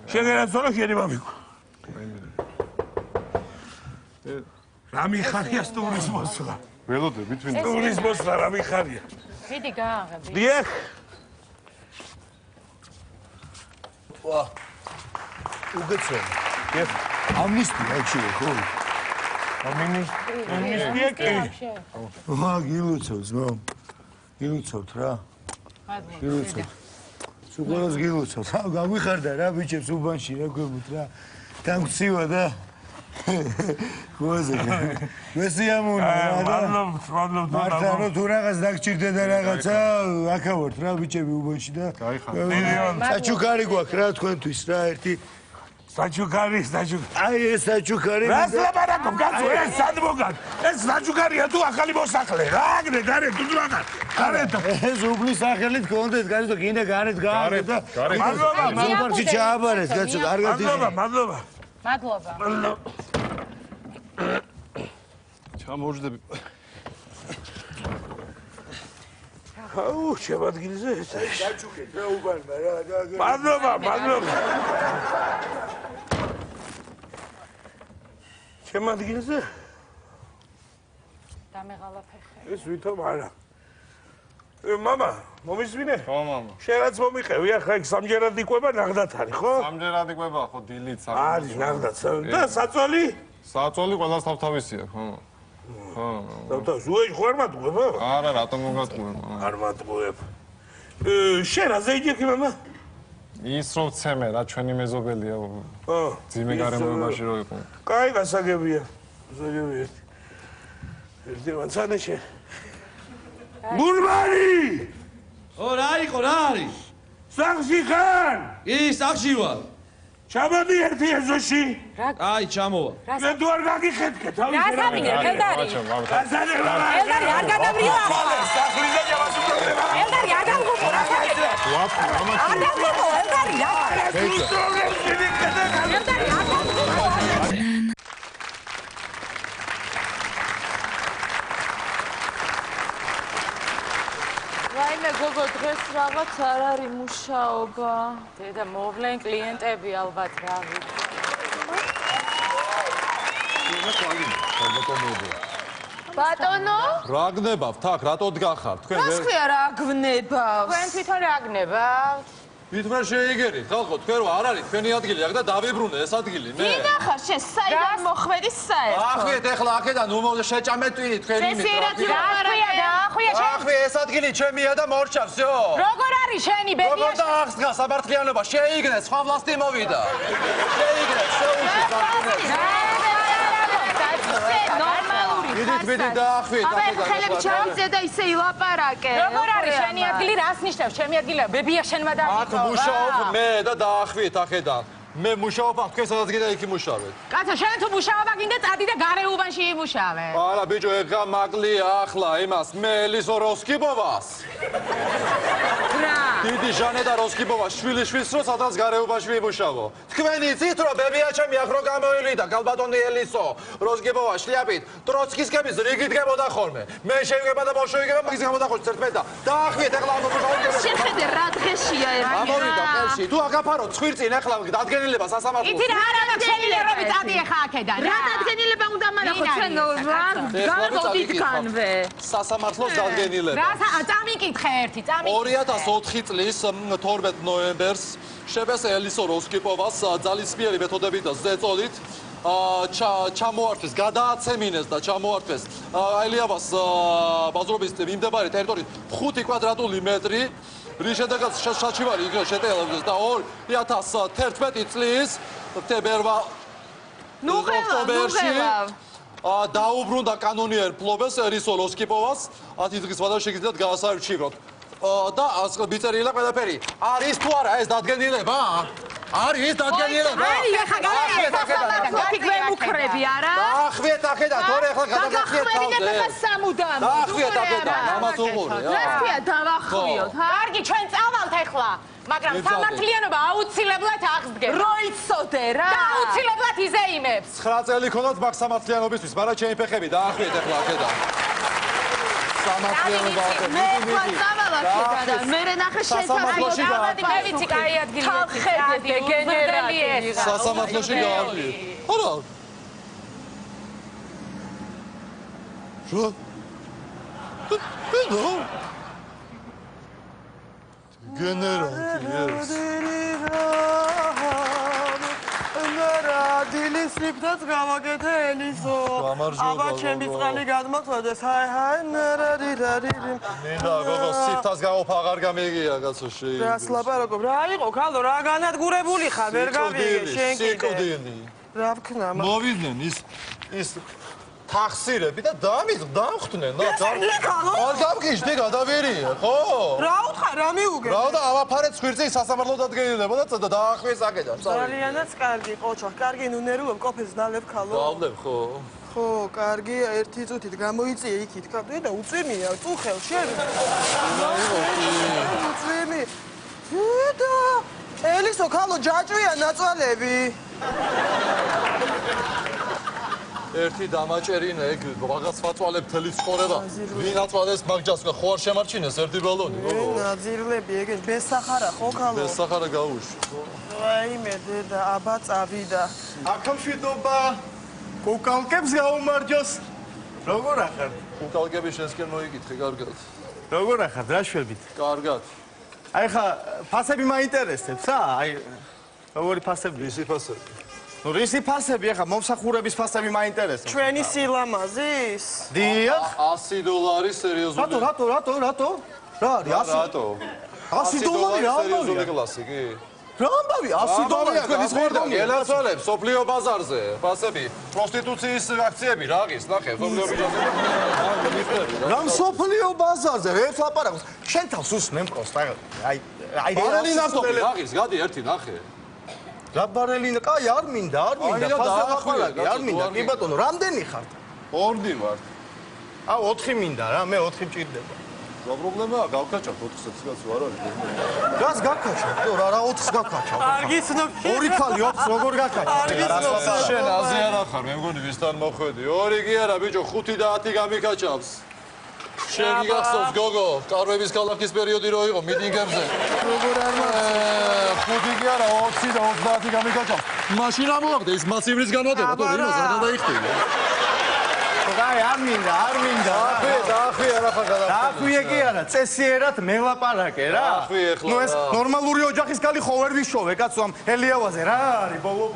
შეგერაცოლო შენი მამიკო. რა მიხარია სტურის მოსვლა? ველოდებით ვინ სტურის მოსვლა რა მიხარია? მიდი გააღები. დიახ. ვა. უგეცო. დიახ. ამნისტია ეჩიო ხო? ამნისტია კი. ვა, გილოცავ ძმაო. გილოცავთ რა. გილოცავთ. სულ გილოცავთ. რა გამიხარდა რა ბიჭებს უბანში რა გვებოთ რა. თამცივა და გოზე. მესიამონა რა. მადლობთ. მართლა თუ რაღაც დაგჭირდა და რაღაცა აქავართ რა ბიჭები უბანში და საჩუქარი გვაქვს რა თქვენთვის რა ერთი საჩუქარი. აი ეს საჩუქარი რას ლაპარაკობ კაცო ეს სად მოგან? ეს საჩუქარია თუ ახალი მოსახლე? რა აგდე გარეთ თუ აღარ? გარეთ. ეს უბნის სახელით გქონდეთ გარეთ და კიდე გარეთ გაარეთ და მადლობა, მაგარში ჩააბარეთ კაცო კარგად მადლობა. მადლობა. ჩამოვждები. აუ, შემადგილზე ეს. საჩუქეთ რა უბანმა რა. მადლობა. შემადგილზე? დამეღალა ფეხი. ეს ვითომ არა. მამა, მომისვინე? ხო, მამა. შენ რაც მომიყევი, ახლა იქ სამჯერად იყვება ნაღდათ არის, ხო? სამჯერად იყვება, ხო, დილით არის ნაღდათ. და საწოლი? საწოლი ყველას თავთავისია, ხო? ხო. ზუეში ხო არ მატყუებ? არა, რატომ მოგატყუებ, მამა? არ მატყუებ. შენ რაზე იჯექი, მამა? ის რო ვცემე რა, ჩვენი მეზობელია. ძიმე გარემოებაში რო იყო. კაი, გასაგებია. გასაგებია. ერთი მანცანეშე. გურბანი! ო რა იყო, რა არის? სახლში ხარ? კი, სახლში ვარ. ჩამოდი ერთი ეზოში. აი, ჩამოვა. მე თუ არ გაგიხეთქე, თავი რა სამიგე, ელდარი. ელდარი არ გადავრიო ახლა. სახლიდან ჯავასი პრობლემა. ელდარი არ დავგუყო რა სამიგე. არ დავგუყო, ელდარი რა. ელდარი არ დავგუყო. რაიმე გოგო დღეს რაღაც არ არის მუშაობა. დედა მოვლენ კლიენტები ალბათ რა ვიცი. ბატონო? რა გნებავთ აქ, რატო დგახართ? თქვენ გასხია რა გვნებავს? თქვენ თვითონ რა გნებავთ? ვითხრა შეიგერი, ხალხო, თქვენ რა არ არის თქვენი ადგილი აქ და დავიბრუნე ეს ადგილი, მე. ვინახა შენ საიდან მოხვედი საერთოდ? ახვიეთ ეხლა აქედან შეჭამეთ ტვინი თქვენი იმით. ახვი ეს ადგილი ჩემია და მორჩა, всё. როგორ არის შენი ბებია? როგორ დაახსნა საბართლიანობა, შეიგნე, სხვა ვლასტი მოვიდა. შეიგნე, შეუში საქმე. მიდით დაახვიეთ აქედან. ხელები ჩავიძე და ისე ილაპარაკე. როგორ არის შენი ადგილი? რას ნიშნავს? ჩემი ადგილია ბებია შენმა და აქ მუშაობ მე და დაახვიეთ აქედან. მე მუშაობ ამ თქვენ სადაც გინდა იქ იმუშავეთ. კაცო, შენ თუ მუშაობა გინდა წადი და გარეუბანში იმუშავე. არა ბიჭო, ეხა მაკლია ახლა იმას მე ელისო როსკიბოვას. დიდი ჟანეტა როსკიბოვა შვილიშვილს რო სადაც გარეუბანში იმუშავო. თქვენი იცით რომ ბებია ჩემი აქ რო გამოილიდა გალბატონი ელისო როსკიბოვა შლიაპით ტროცკისკების რიგით გებოდა ხოლმე. მე შევიგება და ბოლშევიკება მაგის გამოდა ხოლმე წერთმე და დაახვიეთ ეხლა ამ მუშაობებს. შეხედე რა დღეშია ერთხელ. ამოვიდა ხელში. თუ აგაფარო ცხვირწინ ეხლა დადგენილება სასამართლოს. იცი რა არა შეიძლება წადი ახლა აქედან. რა დადგენილება უნდა მარახო ჩვენ გამოდითქანვე. სასამართლოს დადგენილება. რა წამიკითხე ერთი, წამიკითხე. 2004 წლის 12 ნოემბერს შებეს ელისო როსკიპოვას ძალისმიერი მეთოდებით და ზეწოლით ჩამოართვეს, გადააცემინეს და ჩამოართვეს აელიავას ბაზრობის მიმდებარე ტერიტორიით 5 კვადრატული მეტრი, რის შედეგად საჩივარი იქ შეტელებდეს და 2011 წლის ოქტომბერში დაუბრუნდა კანონიერ ფლობეს ელისო როსკიპოვას 10 დღის ვადაში შეგიძლიათ გაასარჩივროთ. და ბიცერილა ყველაფერი არის თუ არა ეს დადგენილება? არის დადგენილება? არის ახლა გაგიქვემუქრები არა? დაახვიეთ აქედან, თორე ახლა გადაგახიეთ თავზე. დაახვიეთ აქედან, ამას უყურე. რა დავახვიოთ? კარგი, ჩვენ წავალთ ახლა. მაგრამ სამართლიანობა აუცილებლად აღსდგება. რო იცოდე რა. და აუცილებლად იზეიმებს. 9 წელი ქონდათ მაგ სამართლიანობისთვის, მაგრამ ჩემი ფეხები დაახვიეთ ახლა აქედან. სამართლიანობა ახლა მე ხვალ აქედან მე ნახე სასამართლოში მე ვიცი კაი ადგილი ხედე გენერალი სასამართლოში გაახვიეთ. არა. Что? Генерал, yes. დილის რიფთაც გავაკეთე ელისო. აბა ჩემი წყალი გადმოწოდეს. ჰაი ნერადიდადიდი. მინდა გოგო სიფთას გავოფ აღარ გამიგია კაცო შეიძლება. რას ლაპარაკობ? რა იყო ქალო, რა განადგურებული ხარ, ვერ გამიგე შენ კიდე. სიკვდილი. რა ვქნა? მოვიდნენ ის თახსირები და დამხვდნენ. არ დამგიჟდი გადავირიე, ხო? რა უთხარ, რა მიუგე? რა და ავაფარეთ ცხვირწინ სასამართლო დადგენილება და დაახვიეს აქედან. ძალიანაც კარგი ყოჩა, კარგი ნუნერუებ ყოფეს დალებ ქალო. დავლებ ხო? ხო, კარგი, ერთი წუთით გამოიწიე იქით, კაბე და უწვიმია, წუხელ შენ. უწვიმი. და ელისო ქალო ჯაჭვია ნაწვალები. ერთი დამაჭერინა ეგ რაღაც ვაწვალებ თელი ცხოვრება. ვინ აწვალეს მაგჯას ხო არ შემარჩინეს ერთი ბალონი? ნაძირლები ეგენ ბესახარა ხო ქალო? ბესახარა გაუშვი. რაიმე დედა აბა წავიდა. აქამშვიდობა. კუკალკებს გაუმარჯოს. როგორ ახარ? კუკალკები შენსკენ მოიკითხე კარგად. როგორ ახარ? რა შვებით? კარგად. აი ხა ფასები მაინტერესებს, აი როგორი ფასები? ისი ფასები? ნუ რისი ფასები ახლა მომსახურების ფასები მაინტერესებს. ჩვენი სილამაზის? დიახ. $100 სერიოზული. რატო? რა არის 100? რატო? $100 რა სერიოზული კლასი კი? რა ამბავი $100 თქვენი ხვერდონია. ელაცვალებ სოფლიო ბაზარზე ფასები, პროსტიტუციის აქციები რაღის, ნახე, სოფლიო ბაზარზე. რა სოფლიო ბაზარზე ერთ ლაპარაკობს. შენ თავს უსმენ პროსტა. აი ბარელი ნავთობი რაღის, გადი ერთი ნახე. რა ბარელინა? კაი, არ მინდა. არ მინდა. კი ბატონო, რამდენი ხართ? 2 ვარ. 4 მინდა რა, მე 4 მჭირდება. რა პრობლემაა? გავკაჭავ 4-ს კაცო არ არის. გას გაკაჭავ? რა 4-ს გაკაჭავ? კარგი ცნობ. ორი ქალი აქვს, როგორ გაკაჭავ? შენ აზე არ ახარ, მე მგონი ვისთან მოხვედი. 2 კი არა, ბიჭო, 5 და 10 გამიკაჭავს. შენ გიგახსოვს გოგო, კარვების ქალაქის პერიოდი რო იყო მიტინგებზე. როგორ არ მახსოვს? 5 კი არა, 20 და 30 გამიკაჭავს. მაშინ რა მოახდა ის მასივრის განმარტება, თორე იმას რა დაიხტია. აი არ მინდა დაახვიე რა ხარ გადახვიე დაახვიე კი არა წესიერად მელაპარაკე რა ნუ ეს ნორმალური ოჯახის კალი ხო ვერ ვიშოვე კაცო ამ ელიავაზე რა არის ბოლო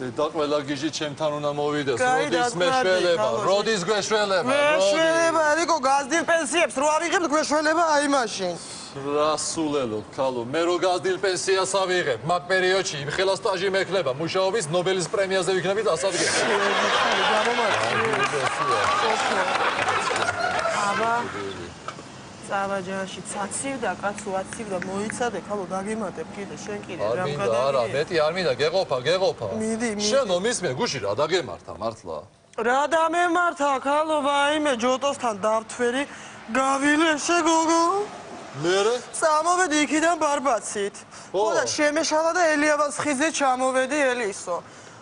და ყველა გიჟი ჩემთან უნდა მოვიდეს როდის მეშველება როდის გვეშველება მეშველება რიკო გაზდილ პენსიებს რო ავიღებთ გვეშველება აი მაშინ რა სულელო ქალო მე რო გაზდილ პენსიას ავიღებ მაგ პერიოდში იმხელა სტაჟი მექნება მუშაობის ნობელის პრემიაზე ვიქნებით ასადგენ აბა წავაჯაში ცაცივდა კაცო აცივდა მოიცადე ხალო დაგემატებ კიდე შენ კიდე რა მინდა არა მეტი არ მინდა გეყოფა მიდი შენო მისმე გუში რა დაგემართა მართლა რა დამემართა ხალო ვაიმე ჯოტოსთან დავთვერი გავილეშე გოგო მერე წამოვედი იქიდან ბარბაცით ხო და შემეშალა და ელიავას ხიზე ჩამოვედი ელისო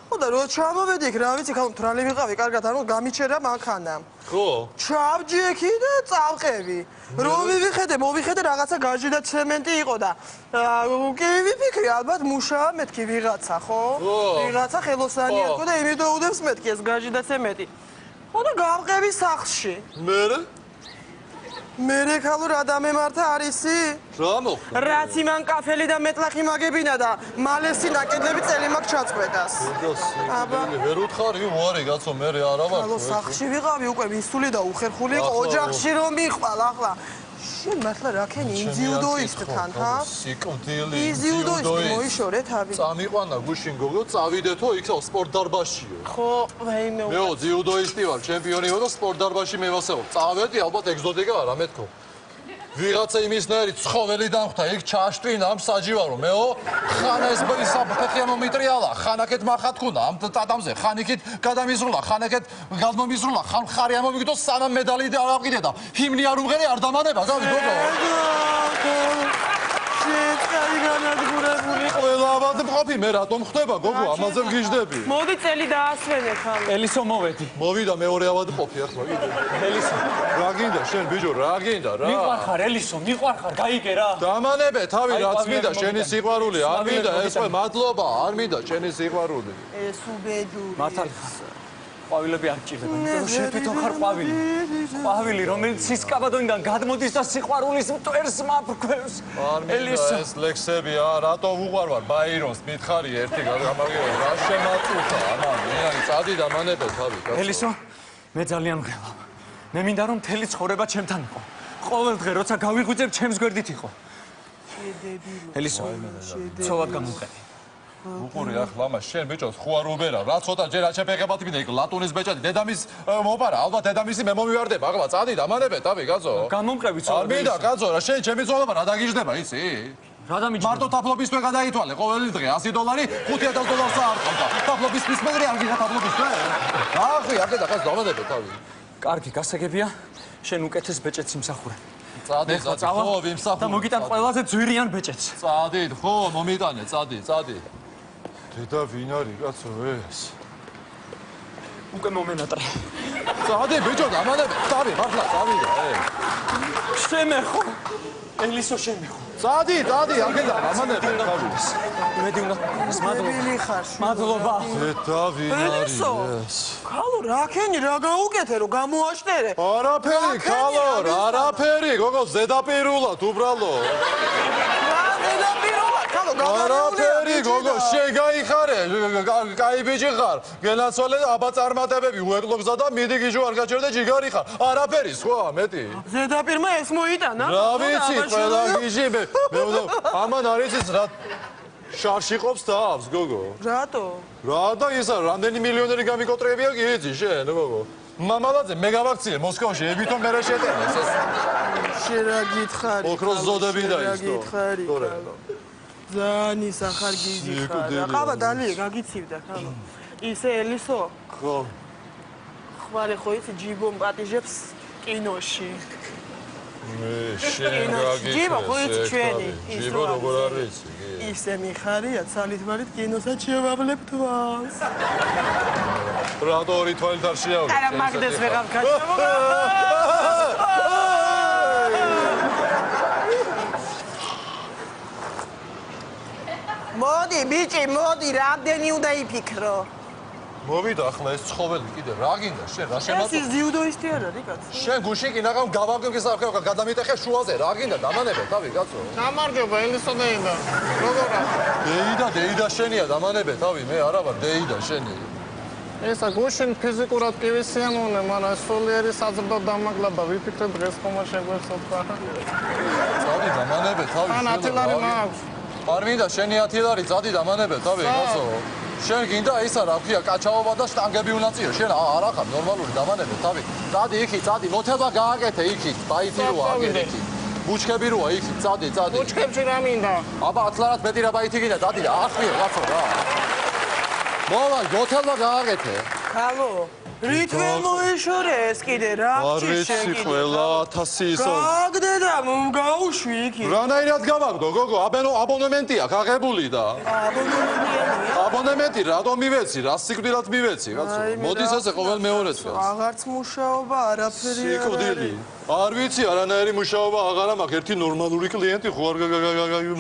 ხო და რო ჩამოვედი იქ რა ვიცი ხალო მთრალი ვიყავი კარგად ანუ გამიჩერა მანქანა ხო ჩავჯექი და წავყევი რო მოვიხედე რაღაცა გაჟი და ცემენტი იყო და კი ვიფიქრე ალბათ მუშაა მეთქი ვიღაცა ხო ვიღაცა ხელოსანია ხო და იმიტომ უდევს მეთქი ეს გაჟი და ცემენტი ხო და გავყევი სახლში მერე ხალო რა დამემართა არისი რა მოხდა რაც იმან კაფელი და მეტლახი მაგებინა და მალესი ნაკედლები წელი მაგ ჩაწყვეტას აბა ვერ უთხარი უარი კაცო მე არა ვარ ხალო სახლში ვიყავი უკვე ვისული და უხერხული იყო ოჯახში რომ მიყვალ ახლა შენ მართლა რა ქენი ინძიუდოისტთან ხა სიკვდილი ინძიუდოისტი მოიშორე თავი წამიყვანა გუშინ გოგო წავიდეთო იქ სპორტ დარბაზშიო ხო ვაიმე მეო ძიუდოისტი ვარ ჩემპიონი ვარ და სპორტ დარბაზში მევასეო წავედი ალბათ ეგზოტიკა არა მეთქო ვიღაცა იმისნაირი ცხოველი დამხვდა იქ ჩაშტვინა ამ საჯივარო მეო ხან ეს საფეხი მომიტრიალა ხან აქეთ მახა თქუნა ამ ტატამზე ხან იქით გადამიზრულა ხან აქეთ გადმომიზრულა ხან ხარი ამომიგდო სანამ მედალი არ ავყიდე და ჰიმნი არ უმღერე არ დამანება გავი გოგო შეწყალი განადგურებული ყველა ავადმყოფი მე რატომ ხდება გოგო ამაზე ვგიჟდები მოდი წელი დაასვენე ხალ ელისო მოვედი მოვიდა მეორე ავადმყოფი ახლა ელისო რა გინდა შენ ბიჭო რა გინდა რა მიყვარხარ ელისო მიყვარხარ გაიგე რა დამანებე თავი რაც მინდა შენი სიყვარული არ მინდა ეს ყველა მადლობა არ მინდა შენი სიყვარული ეს უბედური მართალია ყვავილები არ ჭირდება იმიტომ რომ შეფეთო ხარ ყვავილი რომელიც სისკაბადონიდან გადმოდის და სიყვარულის მტვერს მაფრქვევს ელისო ეს ლექსებია რატო უყვარვარ ბაირონს მითხარი ერთი გამაგერე რა შემაწუხა ამან მიანი წადი დამანებე თავი ელისო მე ძალიან მღელა მე მინდა რომ მთელი ცხოვრება ჩემთან იყო ყოველ დღე როცა გავიღვიძებ ჩემს გვერდით იყო ელისო ცოლად გამომყენე უყური ახლა ამას შენ ბიჭო ხო არ უბერა რა ცოტა ჯერ აჩეფეხებათ მინდა იქ ლატუნის ბეჭადი დედამის მოპარა ალბათ დედამისი მე მომივარდება ახლა წადი დამანებე თავი კაცო გამომყევი ცოლად არ მინდა კაცო რა შენ ჩემი ცოლობა რა დაგიჟდება იცი რა დამიჯდა მარტო თაფლობისთვის გადაითვალე ყოველი დღე $100 $5000 აარყავდა თაფლობისთვის მეგრე არ გიხა თაფლობისთვის ახვი აქედა ხას დამანებე თავი კარგი გასაგებია შენ უკეთეს ბეჭედს იმსახურე წადი ხო ვიმსახურე და მოგიტან ყველაზე ძვირიან ბეჭედს წადი ხო მომიტანე წადი დედა ვინ არის კაცო ეს უკვე მომენატრე წადი ბიჭო დამანებე წავი მართლა წავიდა შემეხო ელისო შემეხო წადი აქედა დამანებე თავის მედი უნდა მადლობა დედა ვინ არის ეს ხალო რა ქენი რა გაუკეთე რომ გამოაშტერე არაფერი ხალო არაფერი გოგო ზედაპირულად უბრალო არაფერი გოგო შენ გაიხარე კაი ბიჭი ხარ გენაცვალე აბა წარმატებები უეკლოგზა და მიდი გიჟო არ გაჩერდე ჯიგარი ხარ არაფერი სხვა მეტი ზედაპირმა ეს მოიტანა რა ვიცი ყველა გიჟი მე ამან არის ის რა შარში ყოფს თავს გოგო რატო რა და ისა რამდენი მილიონერი გამიკოტრებია კი იცი შენ გოგო მამალაძე მე გავაქციე მოსკოვში ებითო მე რა შეტენეს ეს შენ რა გითხარი ოქროს ზოდები და ის თორე ძალიან ისახარ გიჟი ხარ ახლა დალი გაგიცივდა ხალო ისე ელისო ხო ხვალე ხო იცი ჯიბომ პატიჟებს კინოში მე შენ გაგიცე ჯიბო ხო იცი ჩვენი ჯიბო როგორ არის ისე მიხარია ცალით მალით კინოსაც შევავლებ თვალს რატო ორი თვალით არ შეავდე არა მაგდეს ვეღარ გაჩვენა მოდი ბიჭი მოდი რამდენი უნდა იფიქრო მოვიდა ახლა ეს ცხოველი კიდე რა გინდა შენ რა შემაწო ეს ძიუდოისტი არ არის კაცო შენ გუში კი ნახავ გავაგებგეს ახლა გადამიტეხე შუაზე რა გინდა დამანებე თავი კაცო გამარჯობა ელისო დეიდა როგორ არა დეიდა შენია დამანებე თავი მე არა ვარ დეიდა შენი ესა გუშინ ფიზიკურად კი ვისიამოვნე მაგრამ სულიერი საზრდო დამაგლება ვიფიქრე დღეს ხომა შეგვეცოთა წადი დამანებე თავი ან 10 ლარი მაქვს არ მინდა შენი 10 ლარი წადი დამანებე თავი კაცო შენ გინდა ისა რა ქვია კაჩაობა და შტანგები უნაწიო შენ არ ახარ ნორმალური დამანებე თავი წადი იქი წადი მოთება გააკეთე იქი ბაითი როა აგერ იქი ბუჩქები როა იქი წადი ბუჩქებში რა მინდა აბა 10 ლარად მეტი რა ბაითი გინდა წადი და ახვიე კაცო რა მოვა მოთება გააკეთე ხალო რითმე მოეშორეს კიდე რა ვიცი ყველა 1000 ისო გაგდე და გაუშვი იქ რანაირად გავაგდო გოგო აბონემენტია გაღებული და აბონემენტი რატომ მივეცი რა სიკვდილად მივეცი კაცო მოდის ესე ყოველ მეორეს აღარც მუშაობა არაფერი სიკვდილი არ ვიცი არანაირი მუშაობა აღარა მაქვს ერთი ნორმალური კლიენტი ხო არ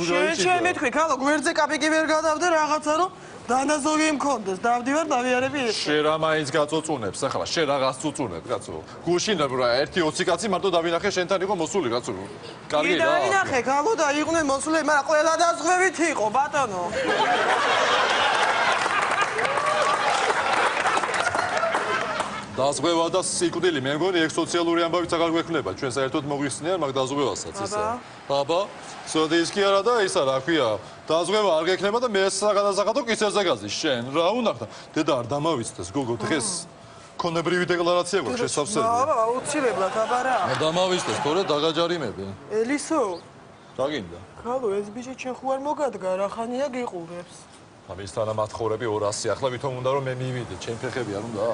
შენ შემეთქვი ხალო გვერდზე კაპიკი ვერ გადავდე რაღაცა რომ დანაზოგი მქონდეს დავდივარ დავიარები ეს შენ რა მაინც გაწუწუნებს ახლა შენ რაღაც წუწუნებ კაცო გუშინ რა ერთი 20 კაცი მარტო დავინახე შენთან იყო მოსული კაცო კარგი რა დავინახე ხალო და იყვნენ მოსულები მაგრამ ყველა დაზღვევით იყო ბატონო დაზღვევა და სიკვდილი მე მგონი ეგ სოციალური ამბავიც აღარ გვექნება ჩვენ საერთოდ მოგვიხსნიან მაგ დაზღვევასაც ისა აბა სოდის კი არა და ისა რა ქვია დაზღვევა არ გექნება და მე საგადასახადო კისერზე გაზის შენ რა უნახდა დედა არ დამავიცდეს გოგო დღეს კონებრივი დეკლარაცია გვაქვს შესავსები აბა აუცილებლად აბა რა დამავიცდეს თორე დაგაჯარიმები ელისო რა გინდა ხალო ეს ბიჭი ჩვენ ხო არ მოგადგა რა ხანია გიყურებს ამისთანა მათხოვრები 200 ახლა ვითომ უნდა რომ მე მივიდე ჩემ ფეხები არ უნდა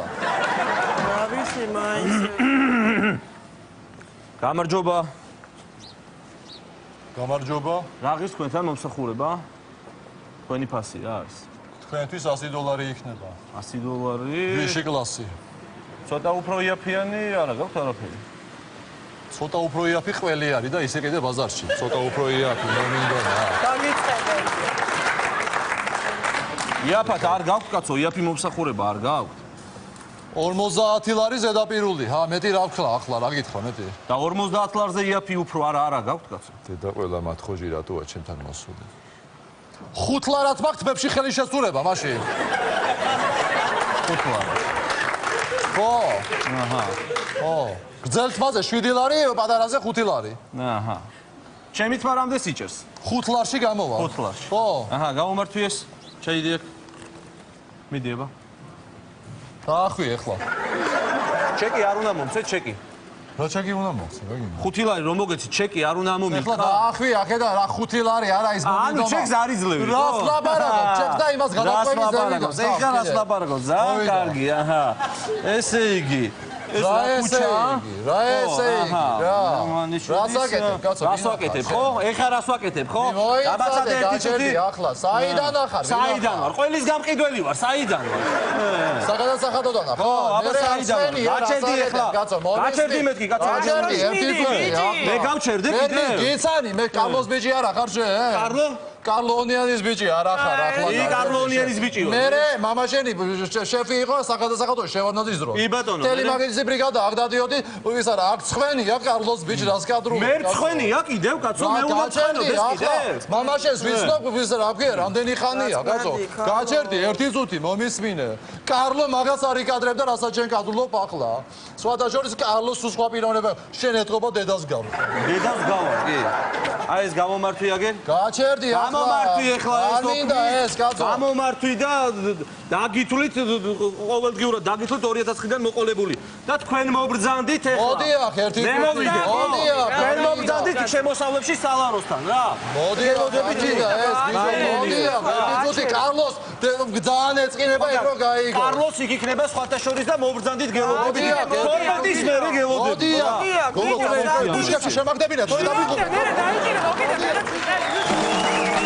რა ვიცი მაინც გამარჯობა გამარჯობა რა ღირს თქვენთან მომსახურება თქვენი ფასი რა არის თქვენთვის $100 იქნება $100 ვიში კლასი ცოტა უფრო იაფიანი არა გაქვთ არაფერი ცოტა უფრო იაფი ყველი არის და ისე კიდე ბაზარში ცოტა უფრო იაფი მე მინდონა დამიწყება იაფად არ გაქვთ კაცო იაფი მომსახურება არ გაქვთ 50 ლარი ზედაპირული ჰა მეტი რა ვქლა ახლა რა გითხრა მეტი და 50 ლარზე იაფი უფრო არა გაქვთ კაცო დედა ყველა მათხოვი რატოა ჩემთან მოსული 5 ლარად მაქვს თბებში ხელი შესწურება მაშინ 5 ლარი ხო აჰა ხო გძელ თმაზე 7 ლარი პატარაზე 5 ლარი აჰა ჩემი თმა რამდენს იჭერს 5 ლარში გამოვა 5 ლარში ხო აჰა გამომართვი ეს ჩაიდიე მიდიება დაახვი ახლა ჩეკი არ უნდა მომცე ჩეკი რა ჩეკი უნდა მომცე რა გინდა 5 ლარი რომ მოგეცი ჩეკი არ უნდა მომიქ ახლა დაახვი ახედა რა 5 ლარი არა ის მომიდომა ანუ ჩეკს არ იძლევი რა ლაპარაკობ ჩეკს და იმას გადაყვები ზევიდო ეხლა რას ლაპარაკობ ძალიან კარგი აჰა ესე იგი რა ესე იგი რა ესე იგი რა რას აკეთებ კაცო რას ვაკეთებ ხო ეხლა რას ვაკეთებ ხო დაბაცადე ერთი წუთი ახლა საიდან ახარ საიდან ვარ ყველის გამყიდველი ვარ საიდან ვარ საგადასახადოდან ხო აბა საიდან ვარ გაჩერდი ეხლა გაჩერდი მეთქი კაცო გაჩერდი ერთი წუთი მე გავჩერდე კიდე გიცანი მე კარლოს ბიჭი არ ახარ შენ კარლო კარლონიანის ბიჭი არ ახარ ახლა ი კარლონიანის ბიჭიო მე მამა შენი შეფი იყო საგადასახადო შევარდნადის დრო ი ბატონო ტელემაგნიტის ბრიგადა აქ დადიოდი ისა რა აქ ცხვენია კარლოს ბიჭი რას კადრუ მე ცხვენია კიდევ კაცო მე უნდა ცხვენოდეს კიდევ მამა შენს ვიცნობ ისა რა ქვია რამდენი ხანია კაცო გაჩერდი ერთი წუთი მომისმინე კარლო მაგას არ იკადრებდა რასაც შენ კადრულობ ახლა სხვათა შორის კარლოს სხვა პიროვნება შენ ეთყობა დედას გავ დედას გავარ კი აი ეს გამომართვი აგენ გაჩერდი ახლა გამომართვი ახლა ეს ამინდა ეს კაცო გამომართვი და დაგითვლით ყოველდღიურად დაგითვლით 2009-დან მოყოლებული და თქვენ მობრძანდით ახლა მოდი ახ ერთი მე მოვიდე მოდი ახ თქვენ მობრძანდით შემოსავლებში სალაროსთან რა მოდი მოდებით ეს მოდი ახ ერთი წუთი კარლოს ძალიან ეწყინება ეგ რო გაიგო კარლოს იქ იქნება სხვათა შორის და მობრძანდით გელოდებით ფორმატის მერე გელოდებით მოდი ახ გოგო ბუშკებში შემაგდებინა თორე დავიღო მე დაიჭირე მოკიდე მე